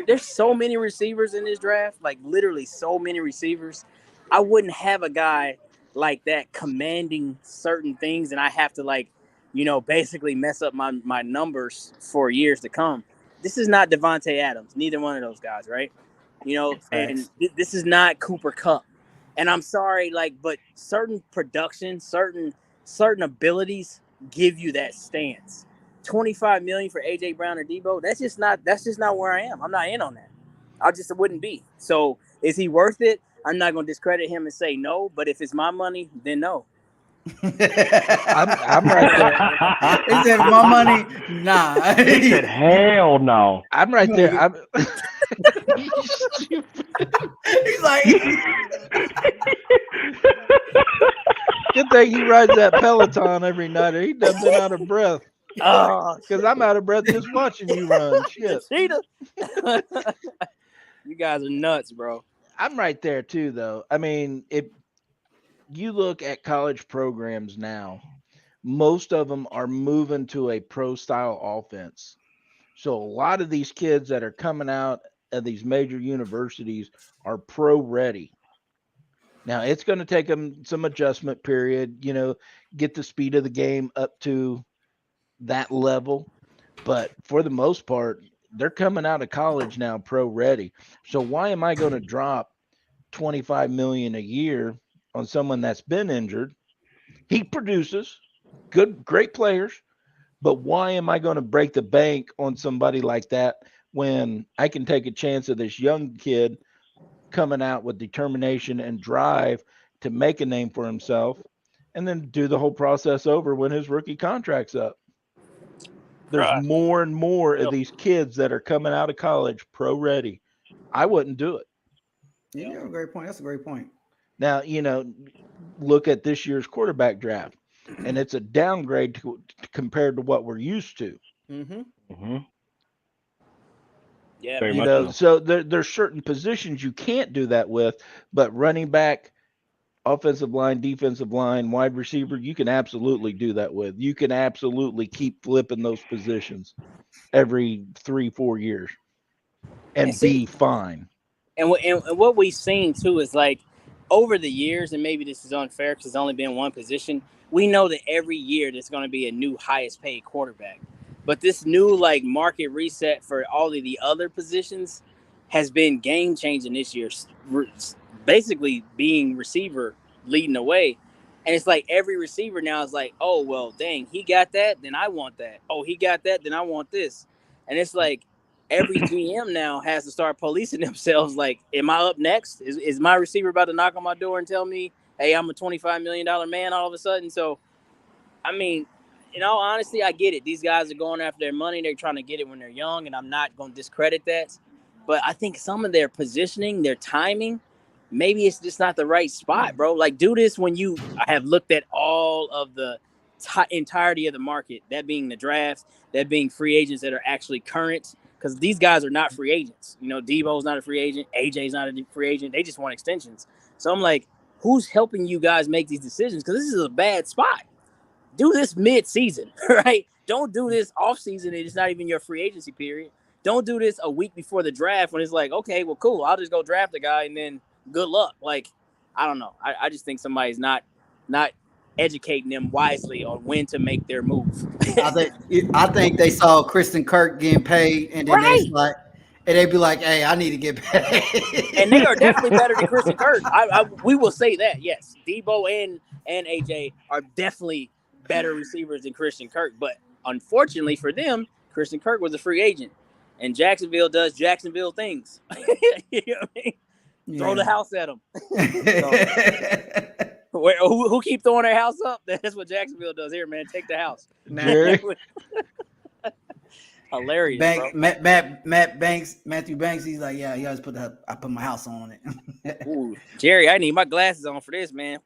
receivers in this draft. Like, literally so many receivers. I wouldn't have a guy like that commanding certain things, and I have to basically mess up my numbers for years to come. This is not Devontae Adams, neither one of those guys, right? And this is not Cooper Kupp. And I'm sorry, but certain production, certain abilities give you that stance. $25 million for AJ Brown or Deebo, that's just not where I am. I'm not in on that. I just wouldn't be. So is he worth it? I'm not going to discredit him and say no, but if it's my money, then no. I'm right there. He said, "My money, nah." He said, "Hell no." I'm right there. He's like, Good thing he rides that Peloton every night, or he done been out of breath. Because I'm out of breath just watching you run. Shit. Cheetah. You guys are nuts, bro. I'm right there too, though. I mean, if you look at college programs now, most of them are moving to a pro style offense. So a lot of these kids that are coming out of these major universities are pro ready. Now it's going to take them some adjustment period, get the speed of the game up to that level. But for the most part, they're coming out of college now pro ready. So why am I going to drop $25 million a year on someone that's been injured He produces great players, but why am I going to break the bank on somebody like that when I can take a chance of this young kid coming out with determination and drive to make a name for himself and then do the whole process over when his rookie contract's up? There's more and more of these kids that are coming out of college pro ready. I wouldn't do it. You have a great point. That's a great point. Now, look at this year's quarterback draft, and it's a downgrade compared to what we're used to. Mm-hmm. Mm-hmm. Yeah, Very man. much So so. there's certain positions you can't do that with, but running back, offensive line, defensive line, wide receiver, you can absolutely do that with. You can absolutely keep flipping those positions every 3-4 years and be fine. And what we've seen too is like over the years, and maybe this is unfair because it's only been one position. We know that every year there's going to be a new highest paid quarterback, but this new like market reset for all of the other positions has been game changing this year. Basically, being receiver leading the way, and it's like every receiver now is like, oh well, dang, he got that, then I want that. Oh, he got that, then I want this, and it's like. Every GM now has to start policing themselves. Like, am I up next? Is my receiver about to knock on my door and tell me, hey, I'm a $25 million man all of a sudden? So, I mean, in all honesty, I get it. These guys are going after their money. They're trying to get it when they're young, and I'm not going to discredit that. But I think some of their positioning, their timing, maybe it's just not the right spot, bro. Like, do this when you have looked at all of the entirety of the market, that being the drafts, that being free agents that are actually current. Because these guys are not free agents. Deebo's not a free agent. AJ's not a free agent. They just want extensions. So I'm like, who's helping you guys make these decisions? Because this is a bad spot. Do this mid-season, right? Don't do this off-season. It's not even your free agency period. Don't do this a week before the draft when it's like, okay, well, cool. I'll just go draft the guy and then good luck. Like, I don't know. I just think somebody's not educating them wisely on when to make their move. I think they saw Kristen Kirk getting paid, and then they'd be like, "Hey, I need to get paid." And they are definitely better than Kristen Kirk. We will say that. Yes, Deebo and AJ are definitely better receivers than Kristen Kirk. But unfortunately for them, Kristen Kirk was a free agent, and Jacksonville does Jacksonville things. You know what I mean? Yeah. Throw the house at them. Who keep throwing their house up? That's what Jacksonville does here, man. Take the house. Hilarious, bro. Matthew Banks, he's like, yeah, he always I put my house on it. Ooh, Jerry, I need my glasses on for this, man.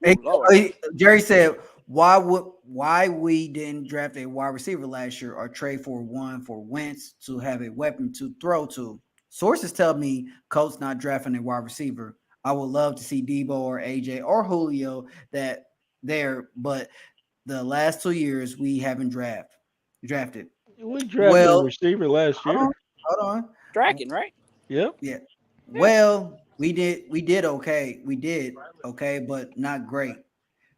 Jerry said, why we didn't draft a wide receiver last year or trade for one for Wentz to have a weapon to throw to? Sources tell me Colts not drafting a wide receiver. I would love to see Deebo or AJ or Julio there, but the last 2 years we haven't drafted. We drafted a receiver last year. Hold on. Draken, right? Yep. Yeah. Well, we did okay. We did okay, but not great.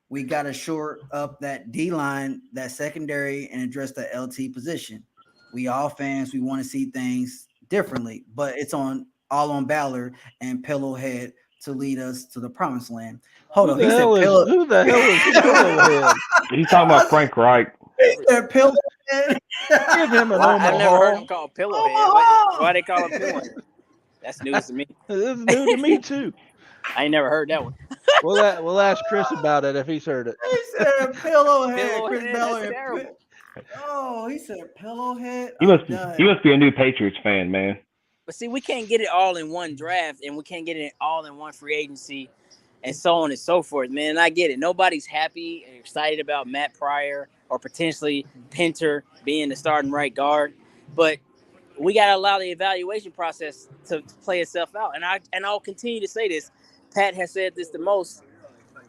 We got to shore up that D line, that secondary, and address the LT position. We all fans, we want to see things differently, but it's all on Ballard and Pillowhead to lead us to the promised land. Hold on, who the hell is Pillowhead? He's talking about Frank Reich. He said Pillowhead. Give him an Omaha. I've never heard him called Pillowhead. Why they call him Pillowhead? That's news to me. It's new to me too. I ain't never heard that one. We'll ask Chris about it if he's heard it. He said Pillowhead. Chris That's Ballard. terrible. Oh, he said Pillowhead. He must be a new Patriots fan, man. But see, we can't get it all in one draft, and we can't get it all in one free agency, and so on and so forth, man. And I get it. Nobody's happy and excited about Matt Pryor or potentially Pinter being the starting right guard, but we got to allow the evaluation process to play itself out. And I'll continue to say this. Pat has said this the most.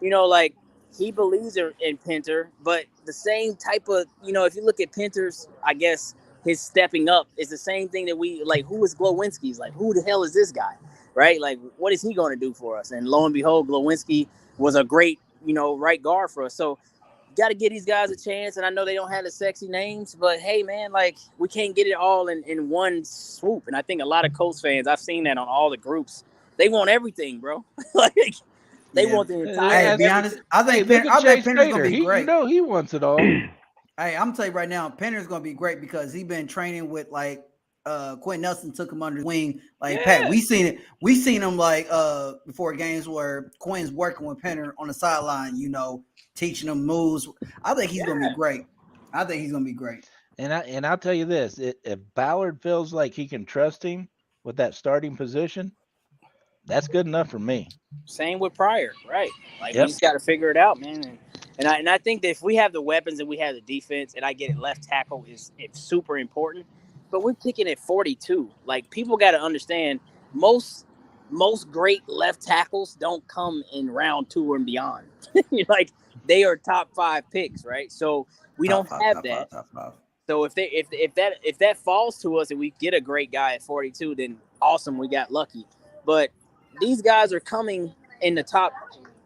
Like he believes in Pinter, but the same type of, if you look at Pinter's, I guess his stepping up is the same thing that we like. Who is Glowinski's? Like, who the hell is this guy? Right? Like, what is he going to do for us? And lo and behold, Glowinski was a great, right guard for us. So got to give these guys a chance. And I know they don't have the sexy names, but hey, man, like we can't get it all in one swoop. And I think a lot of Colts fans, I've seen that on all the groups. They want everything, bro. Like, They Yeah. want the entire. Hey, to Hey, be honest, I think look at I think Chase Penner's gonna Tater. be You great. know he wants it all. Hey, I'm gonna tell you right now, Penner's gonna be great because he's been training with like Quentin Nelson took him under his wing. Like Pat, we seen it. We seen him like before games where Quinn's working with Penner on the sideline, you know, teaching him moves. I think he's gonna be great. I think he's gonna be great. And I'll tell you this: if Ballard feels like he can trust him with that starting position, that's good enough for me. Same with Pryor, right? Like Yep. we just got to figure it out, man. And I think that if we have the weapons and we have the defense, and I get it, left tackle it's super important. But we're picking at 42. Like people got to understand, most great left tackles don't come in round 2 and beyond. Like they are top 5 picks, right? So we don't have that. Top five. So if that falls to us and we get a great guy at 42, then awesome, we got lucky. But these guys are coming in the top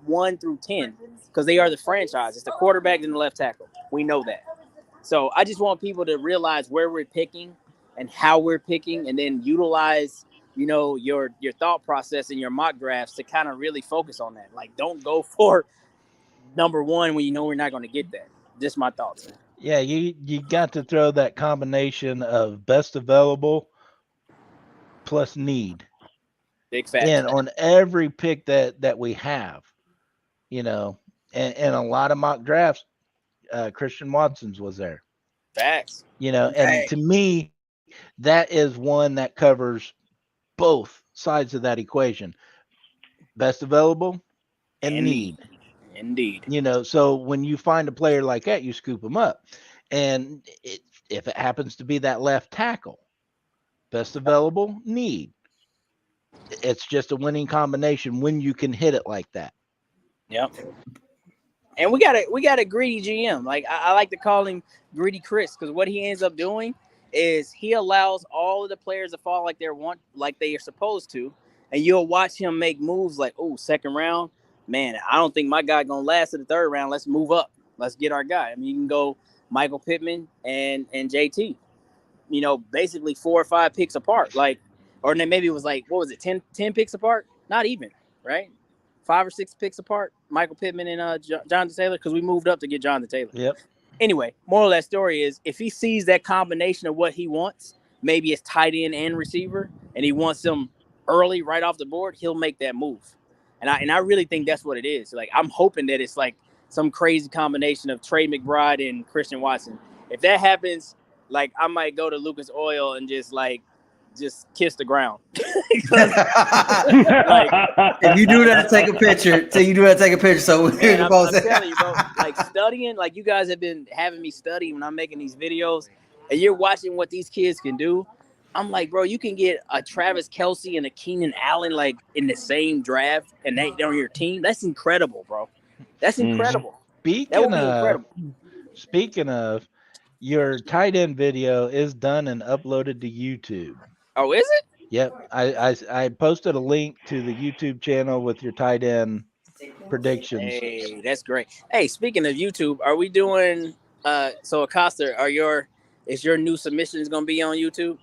1 through 10 because they are the franchise. It's the quarterback and the left tackle. We know that. So I just want people to realize where we're picking and how we're picking, and then utilize, you know, your thought process and your mock drafts to kind of really focus on that. Like, don't go for number 1 when you know we're not going to get that. Just my thoughts, man. Yeah, you got to throw that combination of best available plus need Big fact. in on every pick that we have, you know, and a lot of mock drafts, Christian Watson's was there, Facts. you know, and to me, that is one that covers both sides of that equation, best available and need. Indeed. You know, so when you find a player like that, you scoop them up. And if it happens to be that left tackle, best available, need. It's just a winning combination when you can hit it like that. Yep. And we got a greedy GM. Like I like to call him Greedy Chris, because what he ends up doing is he allows all of the players to fall like they are supposed to, and you'll watch him make moves like, oh, second round. Man, I don't think my guy gonna last to the third round. Let's move up. Let's get our guy. I mean, you can go Michael Pittman and JT. You know, basically 4 or 5 picks apart. Like, or then maybe it was like, what was it, 10 picks apart? Not even, right? 5 or 6 picks apart. Michael Pittman and Jonathan Taylor, because we moved up to get Jonathan Taylor. Yep. Anyway, moral of that story is if he sees that combination of what he wants, maybe it's tight end and receiver, and he wants them early right off the board, he'll make that move. And I really think that's what it is. Like, I'm hoping that it's like some crazy combination of Trey McBride and Christian Watson. If that happens, like, I might go to Lucas Oil and just kiss the ground. Like, if you do that to take a picture, so man, I'm telling you, bro, like studying, like you guys have been having me study when I'm making these videos, and you're watching what these kids can do. I'm like, bro, you can get a Travis Kelce and a Keenan Allen like in the same draft, and they're on your team. That's incredible, bro. That's incredible. Speaking of, your tight end video is done and uploaded to YouTube. Oh, is it? Yep. I posted a link to the YouTube channel with your tight end predictions. Hey, that's great. Hey, speaking of YouTube, are we doing so Acosta, is your new submissions gonna be on YouTube?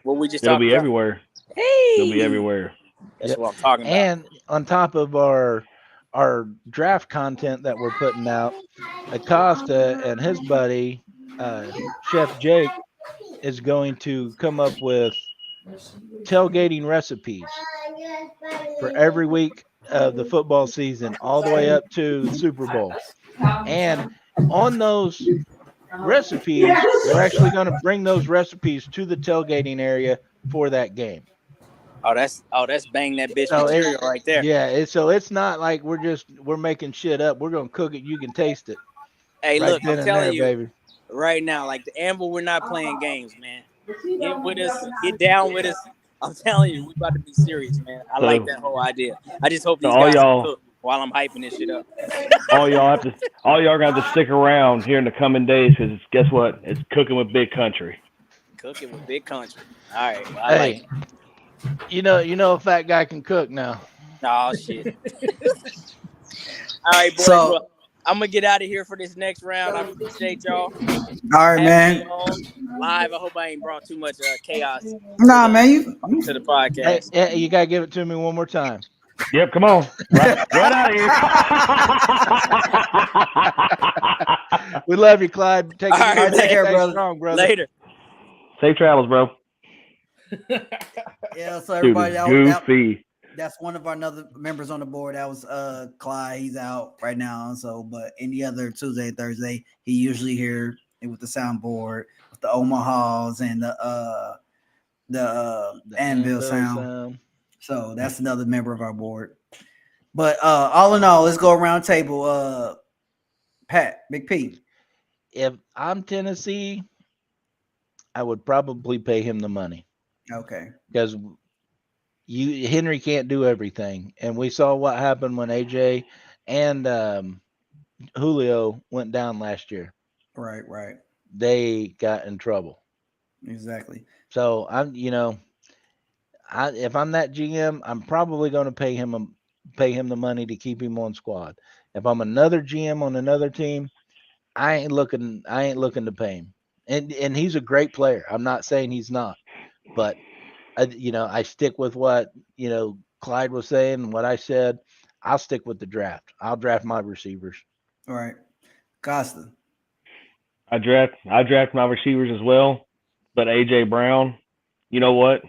What we just It'll talked be about? everywhere. Hey, It'll be everywhere. That's what I'm talking about. And on top of our draft content that we're putting out, Acosta and his buddy, Chef Jake, is going to come up with tailgating recipes for every week of the football season, all the way up to the Super Bowl. And on those recipes, we're actually going to bring those recipes to the tailgating area for that game. Oh, that's bang that bitch material right there. Yeah, so it's not like we're making shit up. We're gonna cook it. You can taste it. Hey, right look, I'm telling you, baby. right now, like the Anvil, we're not playing games, man. Get with us, get down with us. I'm telling you, we about to be serious, man. I like that whole idea. I just hope these guys can cook while I'm hyping this shit up. All y'all are gonna have to stick around here in the coming days, because guess what? It's cooking with Big Country. Cooking with Big Country. All right, well, I like it. You know, a fat guy can cook now. Oh shit. All right, boys. So, well, I'm gonna get out of here for this next round. I appreciate y'all. All right, man. Live. I hope I ain't brought too much chaos. Nah, man, to the podcast. Hey, you gotta give it to me one more time. Yep, come on. Right out of here. We love you, Clyde. Take All right, it easy. take care, Stay brother. strong, brother. Later. Safe travels, bro. Yeah, so Dude everybody, is goofy. that's one of our other members on the board. That was Clyde. He's out right now. So, but any other Tuesday and Thursday, he usually here with the soundboard, with the Omahas and the Anvil sound. So that's another member of our board. But all in all, let's go around table. Pat, Big P. If I'm Tennessee, I would probably pay him the money Okay. because Henry can't do everything, and we saw what happened when AJ and Julio went down last year. Right. They got in trouble. Exactly. So if I'm that GM, I'm probably going to pay him the money to keep him on squad. If I'm another GM on another team, I ain't looking to pay him. And he's a great player. I'm not saying he's not, but I stick with what Clyde was saying and what I said. I'll stick with the draft. I'll draft my receivers. All right. Costa. I draft my receivers as well, but AJ Brown, you know what?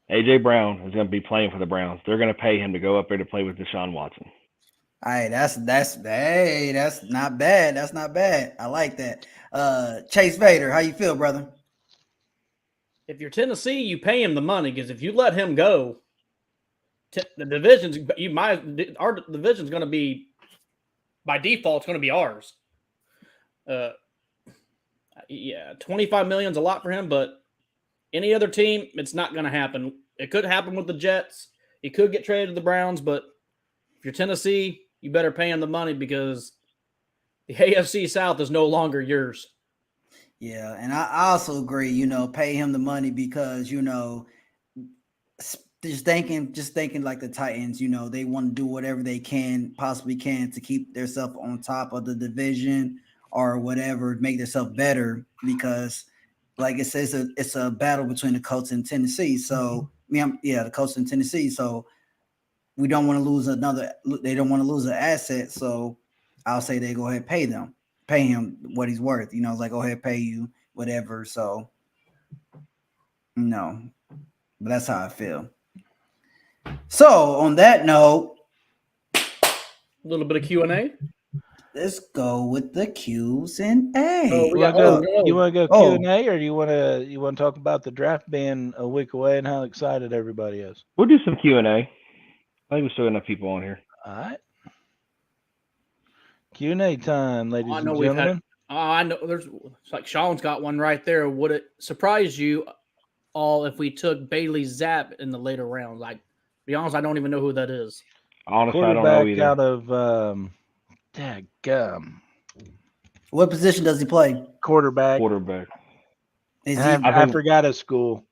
AJ Brown is going to be playing for the Browns. They're going to pay him to go up there to play with Deshaun Watson. Hey, that's not bad. That's not bad. I like that. Chase Vader, how you feel, brother? If you're Tennessee, you pay him the money because if you let him go, the division's our division's going to be by default. It's going to be ours. Yeah, $25 million is a lot for him, but any other team, it's not going to happen. It could happen with the Jets. He could get traded to the Browns, but if you're Tennessee, you better pay him the money because the AFC South is no longer yours. Yeah, and I also agree, pay him the money because, just thinking like the Titans, they want to do whatever they possibly can to keep themselves on top of the division or whatever, make themselves better because like it says, it's a battle between the Colts and Tennessee. So, the Colts and Tennessee. So we don't want to lose they don't want to lose an asset. So I'll say they go ahead and pay him what he's worth. Like, go ahead, pay you whatever. So, no, but that's how I feel. So on that note, a little bit of Q&A. let's go with the Q's and A. Oh, You want to go Q&A, or you want to talk about the draft being a week away and how excited everybody is? We'll do some Q&A. I think we still got enough people on here. All right. Q&A time, ladies and We've gentlemen. I know it's like Sean's got one right there. Would it surprise you all if we took Bailey Zapp in the later rounds? Like, to be honest, I don't even know who that is. Honestly, I don't know either. Out of dadgum. What position does he play? Quarterback. Is I forgot his school.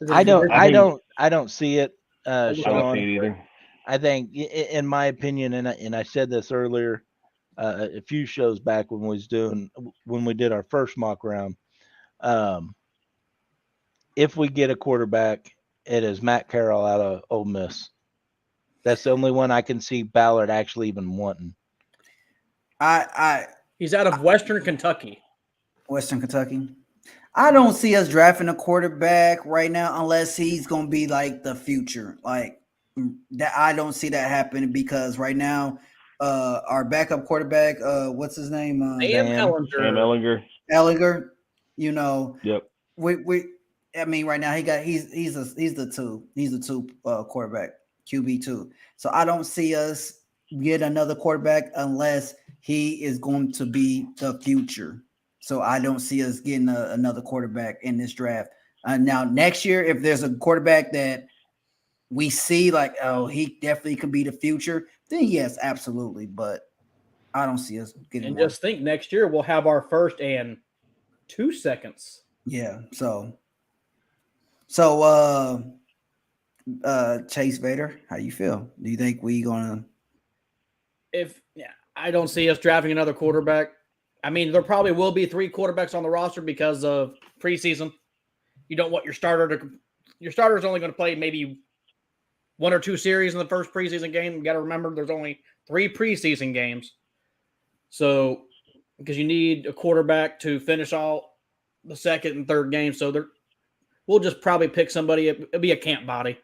I don't see it. Sean. I don't see it either. I think, in my opinion, and I said this earlier, a few shows back when we did our first mock round. If we get a quarterback, it is Matt Carroll out of Ole Miss. That's the only one I can see Ballard actually even wanting. He's out of Western Kentucky. I don't see us drafting a quarterback right now unless he's going to be like the future. Like that, I don't see that happening because right now, our backup quarterback, what's his name? Sam Ehlinger. Yep. I mean, right now he's the two quarterback, QB2. So I don't see us get another quarterback unless he is going to be the future. So I don't see us getting another quarterback in this draft. Now next year, if there's a quarterback that we see like, oh, he definitely could be the future, then yes, absolutely. But I don't see us getting. And just think, next year we'll have our first and 2 seconds. Yeah. So Chase Vader, how you feel? Do you think we gonna? I don't see us drafting another quarterback. I mean, there probably will be 3 quarterbacks on the roster because of preseason. You don't want your starter is only going to play maybe 1 or 2 series in the first preseason game. You got to remember there's only 3 preseason games. So, because you need a quarterback to finish all the second and third game. So we'll just probably pick somebody. It'll be a camp body.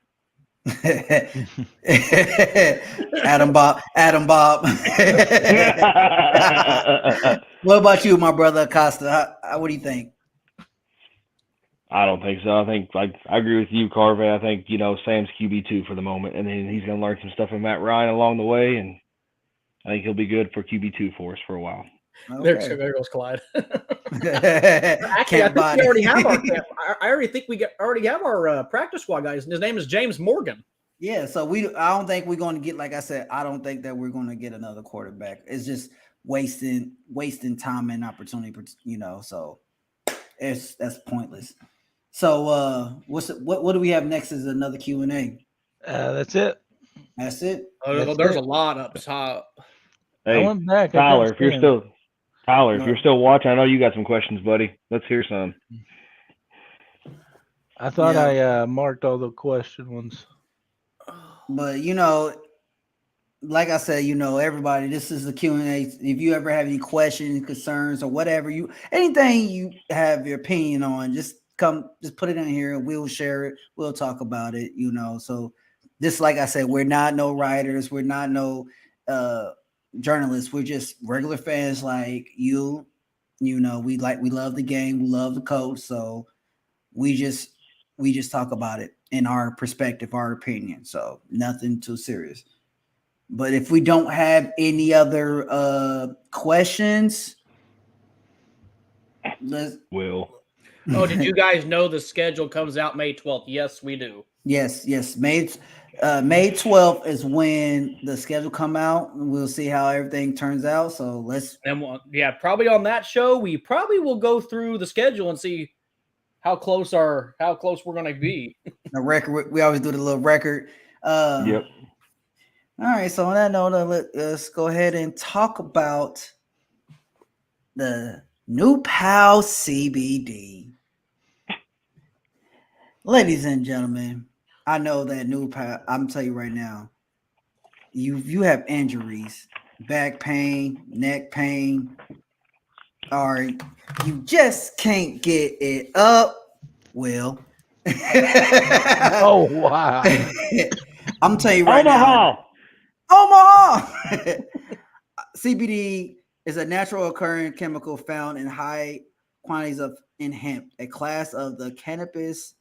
Adam Bob. What about you, my brother Acosta? What do you think? I don't think so. I think I agree with you, Carvey. I think Sam's QB2 for the moment, and then he's going to learn some stuff from Matt Ryan along the way, and I think he'll be good for QB2 for us for a while. Okay. There goes Clyde. Actually, I think we already have our camp. I already think we already have our practice squad guys. His name is James Morgan. Yeah, so I don't think we're going to get, like I said, I don't think that we're going to get another quarterback. It's just wasting time and opportunity, so that's pointless. So what do we have next is another Q&A. That's it. That's it. There's a lot up top. Hey, I went back. Tyler, if you're still watching, I know you got some questions, buddy. Let's hear some. I thought I marked all the question ones. But like I said, everybody, this is the Q&A. If you ever have any questions, concerns, or whatever, anything you have your opinion on, just put it in here and we'll share it. We'll talk about it, So this, like I said, we're not no writers, we're not no journalists, we're just regular fans like you. We love the game, we love the coach, so we just talk about it in our perspective, our opinion. So nothing too serious. But if we don't have any other questions, Will. Oh, did you guys know the schedule comes out May 12th? Yes, we do. Yes. May 12th is when the schedule come out. We'll see how everything turns out. So probably on that show, we probably will go through the schedule and see how close we're going to be. The record, we always do the little record. Yep. All right. So on that note, let's go ahead and talk about the New Pal CBD. Ladies and gentlemen, I know that New Pal, I'm telling you right now, you have injuries, back pain, neck pain, or you just can't get it up. Will. Oh, wow. I'm telling you right now. Omaha. CBD is a natural occurring chemical found in high quantities in hemp, a class of the cannabis.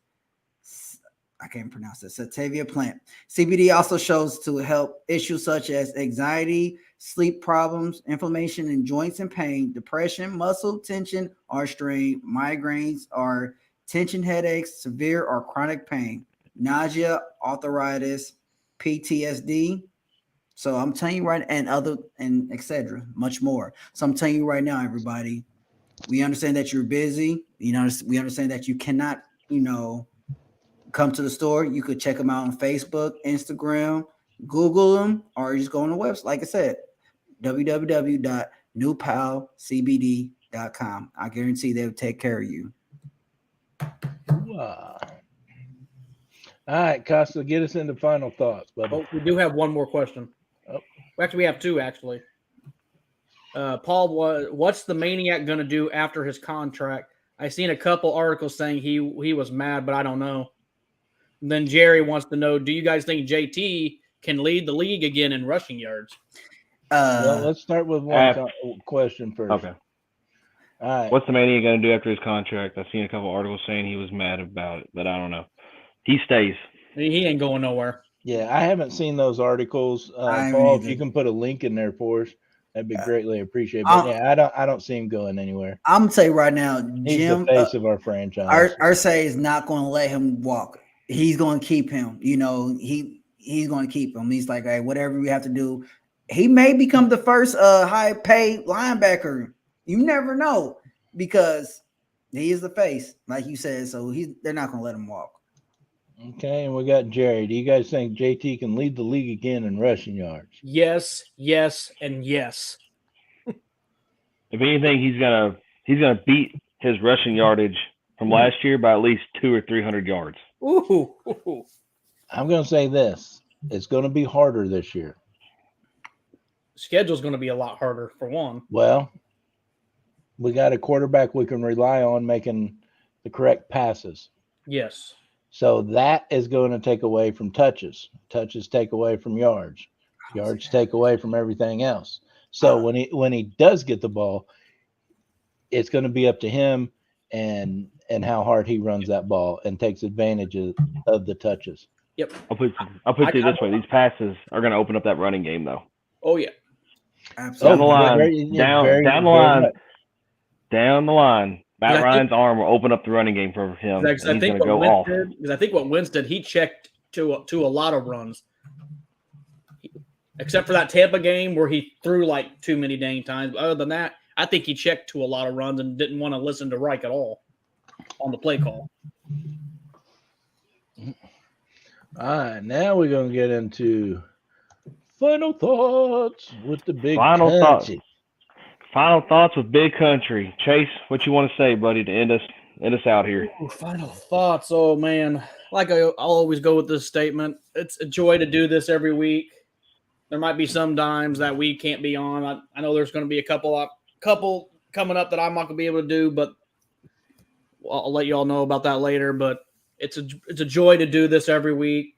I can't pronounce it. Sativa plant. CBD also shows to help issues such as anxiety, sleep problems, inflammation in joints and pain, depression, muscle tension or strain, migraines or tension headaches, severe or chronic pain, nausea, arthritis, PTSD. So I'm telling you right, and etc. much more. So I'm telling you right now, everybody, we understand that you're busy. We understand that you cannot, come to the store. You could check them out on Facebook, Instagram, Google them, or just go on the website. Like I said, www.newpalcbd.com. I guarantee they'll take care of you. Wow. All right, Costa, get us into final thoughts, buddy. Oh, we do have one more question. Oh, actually, we have two, actually. Paul, what's the Maniac going to do after his contract? I seen a couple articles saying he was mad, but I don't know. And then Jerry wants to know, do you guys think JT can lead the league again in rushing yards? Well, let's start with one question first. Okay. All right. What's the Maniac going to do after his contract? I've seen a couple articles saying he was mad about it, but I don't know. He stays. He ain't going nowhere. Yeah, I haven't seen those articles. Paul, if you can put a link in there for us, that'd be greatly appreciated. But I don't see him going anywhere. I'm gonna tell you right now, he's Jim, the face of our franchise. Irsay is not going to let him walk. He's going to keep him. He's going to keep him. He's like, hey, whatever we have to do. He may become the first high-paid linebacker. You never know, because he is the face, like you said. So they're not going to let him walk. Okay, and we got Jerry. Do you guys think JT can lead the league again in rushing yards? Yes, and yes. If anything, he's gonna beat his rushing yardage from last year by at least 200 or 300 yards. Ooh. I'm gonna say this: It's going to be harder this year. Schedule's going to be a lot harder for one. Well, we got a quarterback we can rely on making the correct passes. Yes. So that is going to take away from touches. Touches take away from yards. Yards take away from everything else. So when he does get the ball, it's going to be up to him and how hard he runs that ball and takes advantage of the touches. Yep. I'll put it this way: these passes are going to open up that running game, though. Oh yeah. Down the line, down the line. Matt Ryan's arm will open up the running game for him. He's going to go off. Because I think what Wentz did, he checked to a lot of runs, except for that Tampa game where he threw like too many dang times. But other than that, I think he checked to a lot of runs and didn't want to listen to Reich at all on the play call. All right, now we're going to get into final thoughts with the big Final country. Final thoughts with Big Country. Chase, what you want to say, buddy, to end us out here? Ooh, final thoughts. Oh, man. Like I'll always go with this statement. It's a joy to do this every week. There might be some times that we can't be on. I know there's going to be a couple coming up that I'm not going to be able to do, but I'll let you all know about that later. But it's a joy to do this every week.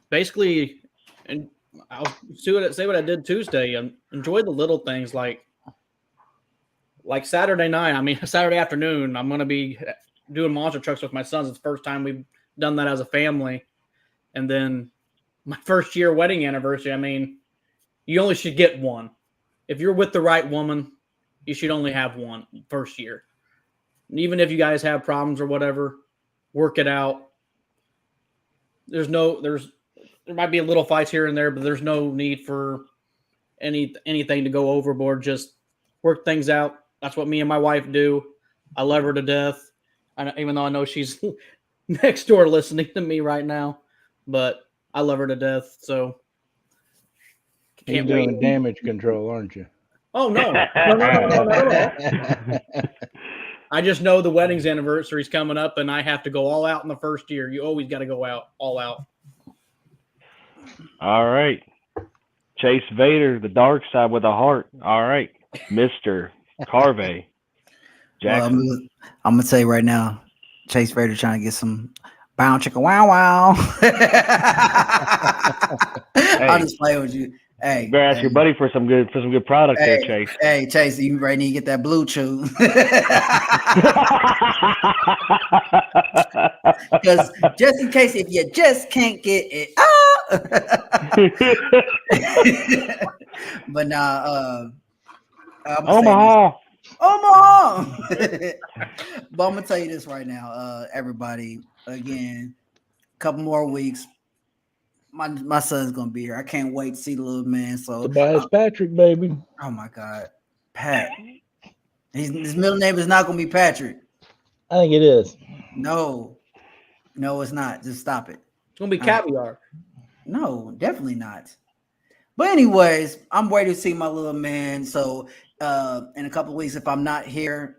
Basically, and I'll say what I did Tuesday. Enjoy the little things like Saturday night. I mean, Saturday afternoon, I'm going to be doing monster trucks with my sons. It's the first time we've done that as a family. And then my first year wedding anniversary. I mean, you only should get one. If you're with the right woman, you should only have one first year. And even if you guys have problems or whatever, work it out. There might be a little fights here and there, but there's no need for anything to go overboard. Just work things out. That's what me and my wife do. I love her to death. Even though I know she's next door listening to me right now, but I love her to death. So You're doing damage control, aren't you? Oh no. I just know the wedding's anniversary is coming up, and I have to go all out in the first year. You always got to go all out. All right. Chase Vader, the dark side with a heart. All right. Mr. Carvey. Jackson. Well, I'm going to tell you right now, Chase Vader trying to get some bound chicken wow. I'll just play with you. Hey, you better ask your buddy for some good product there, Chase. Hey, Chase, you ready to get that blue chew? Because just in case if you just can't get it, but now, Omaha. But I'm gonna tell you this right now, everybody. Again, a couple more weeks. My son's gonna be here. I can't wait to see the little man. So Tobias Patrick, baby. Oh my God, Pat. His middle name is not gonna be Patrick. I think it is. No, it's not. Just stop it. It's gonna be Caviar. No, definitely not. But anyways, I'm ready to see my little man. So in a couple of weeks, if I'm not here,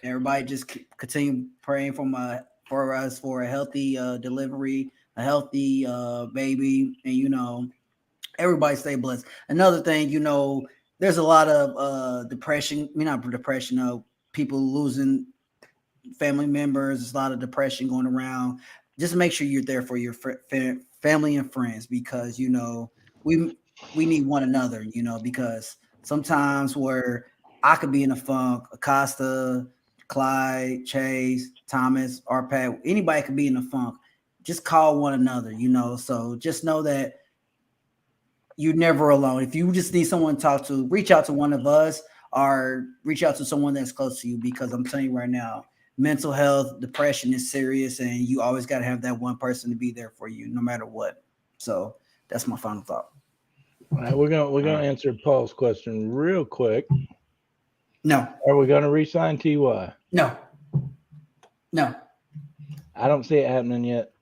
everybody just continue praying for us for a healthy delivery, a healthy baby, and everybody stay blessed. Another thing, there's a lot of depression. Not depression, people losing family members. There's a lot of depression going around. Just make sure you're there for your family and friends, because we need one another. Because sometimes where I could be in a funk, Acosta, Clyde, Chase, Thomas, Arpat, anybody could be in a funk. Just call one another, So just know that you're never alone. If you just need someone to talk to, reach out to one of us or reach out to someone that's close to you, because I'm telling you right now, mental health, depression is serious, and you always got to have that one person to be there for you no matter what. So that's my final thought. All right, we're gonna answer Paul's question real quick. No. Are we gonna re-sign TY? No. I don't see it happening yet.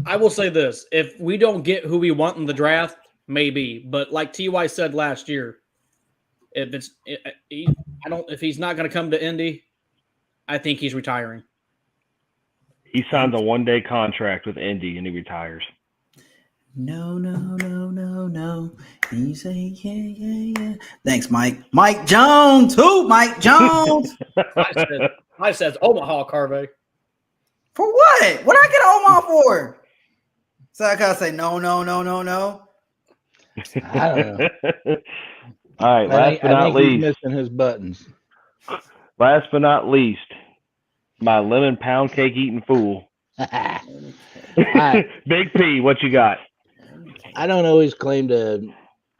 I will say this: if we don't get who we want in the draft, maybe. But like TY said last year, if he's not going to come to Indy, I think he's retiring. He signs a 1-day contract with Indy and he retires. No. And you say, yeah. Thanks, Mike. Mike Jones. Who? Mike Jones. I said Omaha, Carvey. For what? What I get Omaha for? So I gotta say no. I don't know. All right, last but I not think he's least. missing his buttons. Last but not least, my lemon pound cake eating fool. Big P, what you got? I don't always claim to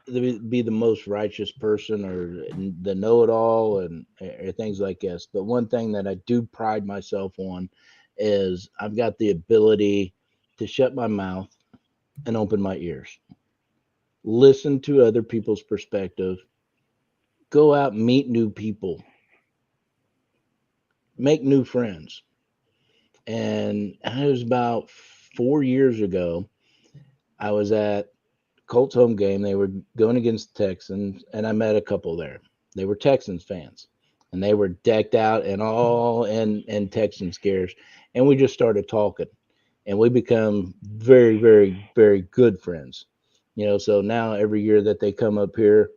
be the most righteous person or the know-it-all and or things like this. But one thing that I do pride myself on is I've got the ability to shut my mouth and open my ears. Listen to other people's perspective. Go out and meet new people. Make new friends. And it was about 4 years ago. I was at Colts home game. They were going against the Texans, and I met a couple there. They were Texans fans, and they were decked out and all in Texans gears. And we just started talking, and we become very, very, very good friends. So now every year that they come up here,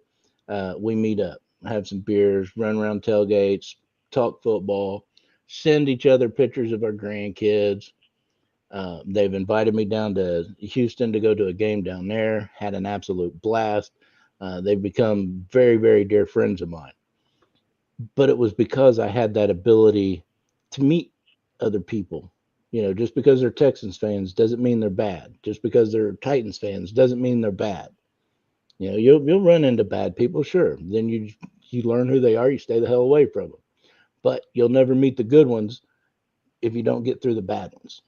we meet up, have some beers, run around tailgates, talk football, send each other pictures of our grandkids. They've invited me down to Houston to go to a game down there. Had an absolute blast. They've become very, very dear friends of mine. But it was because I had that ability to meet other people. Just because they're Texans fans doesn't mean they're bad. Just because they're Titans fans doesn't mean they're bad. You'll run into bad people, sure. Then you learn who they are. You stay the hell away from them. But you'll never meet the good ones if you don't get through the bad ones.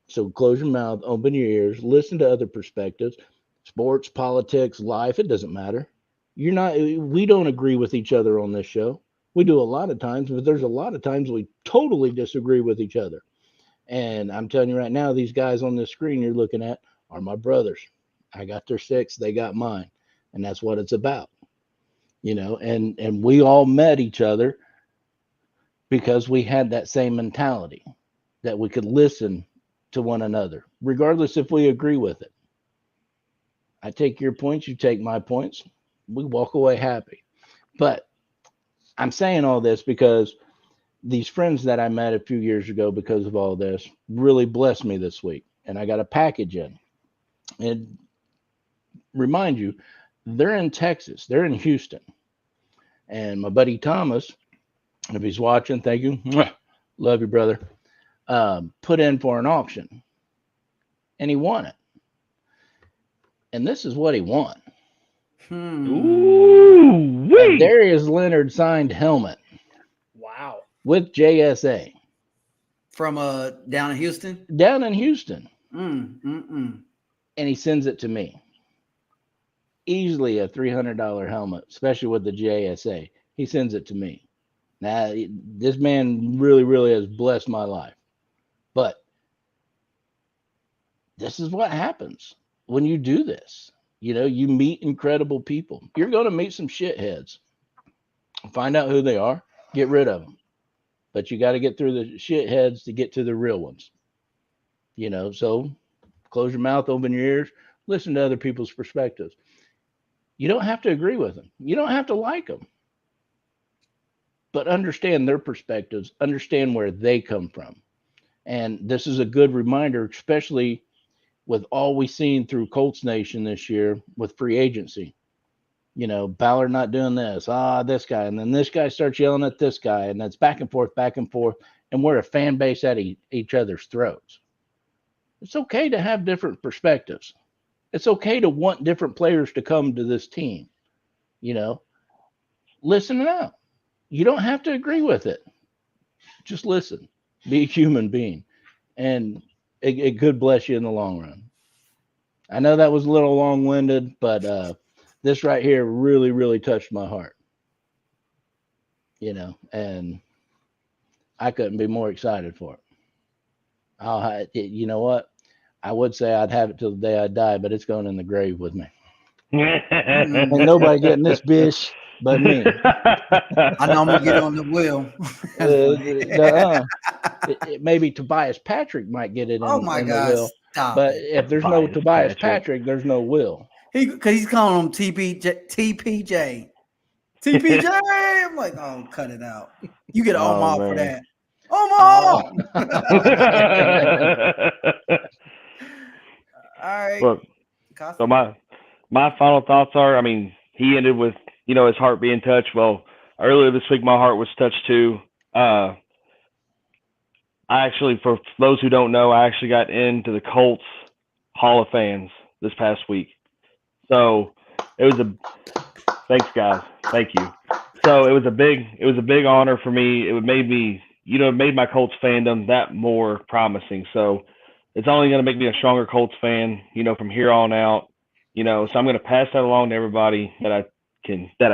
So close your mouth, open your ears, listen to other perspectives, sports, politics, life, it doesn't matter. We don't agree with each other on this show. We do a lot of times, but there's a lot of times we totally disagree with each other. And I'm telling you right now, these guys on the screen you're looking at are my brothers. I got their 6, they got mine. And that's what it's about. And we all met each other because we had that same mentality that we could listen to one another, regardless if we agree with it. I take your points, you take my points. We walk away happy. But I'm saying all this because these friends that I met a few years ago because of all this really blessed me this week. And I got a package in. And remind you, they're in Texas. They're in Houston. And my buddy Thomas, if he's watching, thank you. Love you, brother. Put in for an auction. And he won it. And this is what he won. Ooh, a Darius Leonard signed helmet. Wow. With JSA. From down in Houston? Down in Houston. And he sends it to me. Easily a $300 helmet, especially with the JSA. He sends it to me. Now, this man really, really has blessed my life. But this is what happens when you do this. You meet incredible people. You're going to meet some shitheads. Find out who they are. Get rid of them. But you got to get through the shitheads to get to the real ones. So close your mouth, open your ears, listen to other people's perspectives. You don't have to agree with them. You don't have to like them. But understand their perspectives, understand where they come from. And this is a good reminder, especially with all we've seen through Colts Nation this year with free agency. Ballard not doing this, this guy. And then this guy starts yelling at this guy. And that's back and forth. And we're a fan base at each other's throats. It's okay to have different perspectives. It's okay to want different players to come to this team. Listen out. You don't have to agree with it. Just listen. Be a human being. And it could bless you in the long run. I know that was a little long-winded, but this right here really, really touched my heart. And I couldn't be more excited for it. You know what? I would say I'd have it till the day I die, but it's going in the grave with me. And nobody getting this bitch but me. I know I'm gonna get on the wheel. Maybe Tobias Patrick might get it Oh in my the God! will. Stop But it. if there's no Tobias Tobias Patrick, there's no will. Because he's calling him TPJ. TPJ. I'm like, oh, cut it out. You get Omar for man. that. Omar. All right. Look, so my final thoughts are, I mean, he ended with, his heart being touched. Well, earlier this week, my heart was touched too. I actually, for those who don't know, I actually got into the Colts Hall of Fans this past week. So it was thanks guys. Thank you. So it was a big honor for me. It made me, it made my Colts fandom that more promising. So it's only going to make me a stronger Colts fan, from here on out, so I'm going to pass that along to everybody that I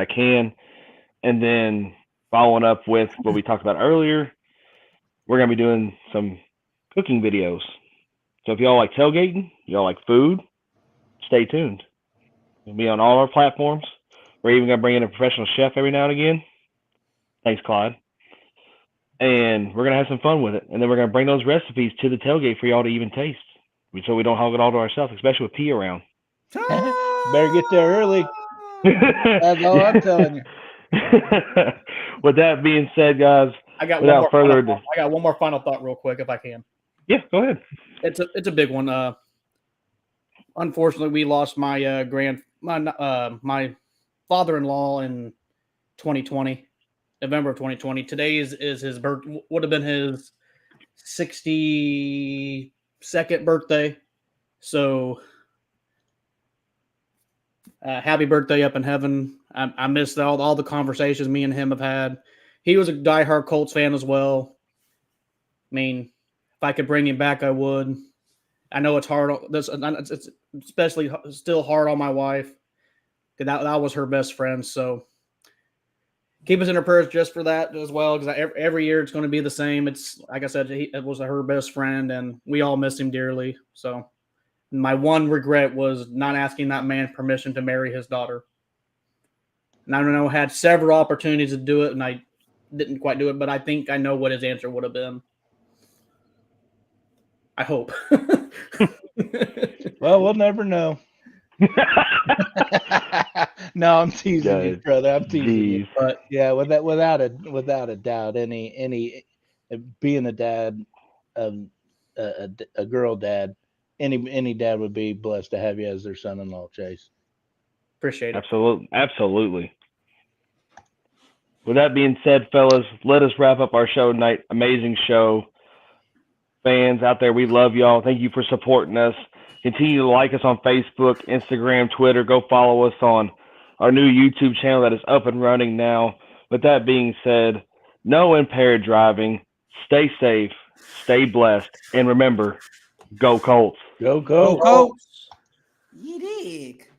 can. And then following up with what we talked about earlier, we're going to be doing some cooking videos. So if y'all like tailgating, y'all like food, stay tuned. We'll be on all our platforms. We're even going to bring in a professional chef every now and again. Thanks, Clyde. And we're going to have some fun with it. And then we're going to bring those recipes to the tailgate for y'all to even taste. So we don't hog it all to ourselves, especially with P around. Better get there early. That's all I'm telling you. With that being said, guys, I got one more final thought real quick, if I can. Yeah, go ahead. It's a big one. Unfortunately, we lost my my father-in-law in 2020, November of 2020. Today is his would have been his 62nd birthday. So happy birthday up in heaven. I missed all the conversations me and him have had. He was a diehard Colts fan as well. I mean, if I could bring him back, I would. I know it's hard. It's especially still hard on my wife. That was her best friend. So keep us in her prayers just for that as well, because every year it's going to be the same. It's like I said, it was her best friend, and we all miss him dearly. So my one regret was not asking that man permission to marry his daughter. And I don't know, had several opportunities to do it, and I didn't quite do it, but I think I know what his answer would have been. I hope. Well, we'll never know. No, I'm teasing you, brother. I'm teasing you. But yeah, without a doubt, any being a dad, a girl dad, any dad would be blessed to have you as their son-in-law, Chase. Appreciate it. Absolutely. With that being said, fellas, let us wrap up our show tonight. Amazing show. Fans out there, we love y'all. Thank you for supporting us. Continue to like us on Facebook, Instagram, Twitter. Go follow us on our new YouTube channel that is up and running now. With that being said, no impaired driving. Stay safe, stay blessed, and remember, go Colts. Go Colts. Go Colts. You dig.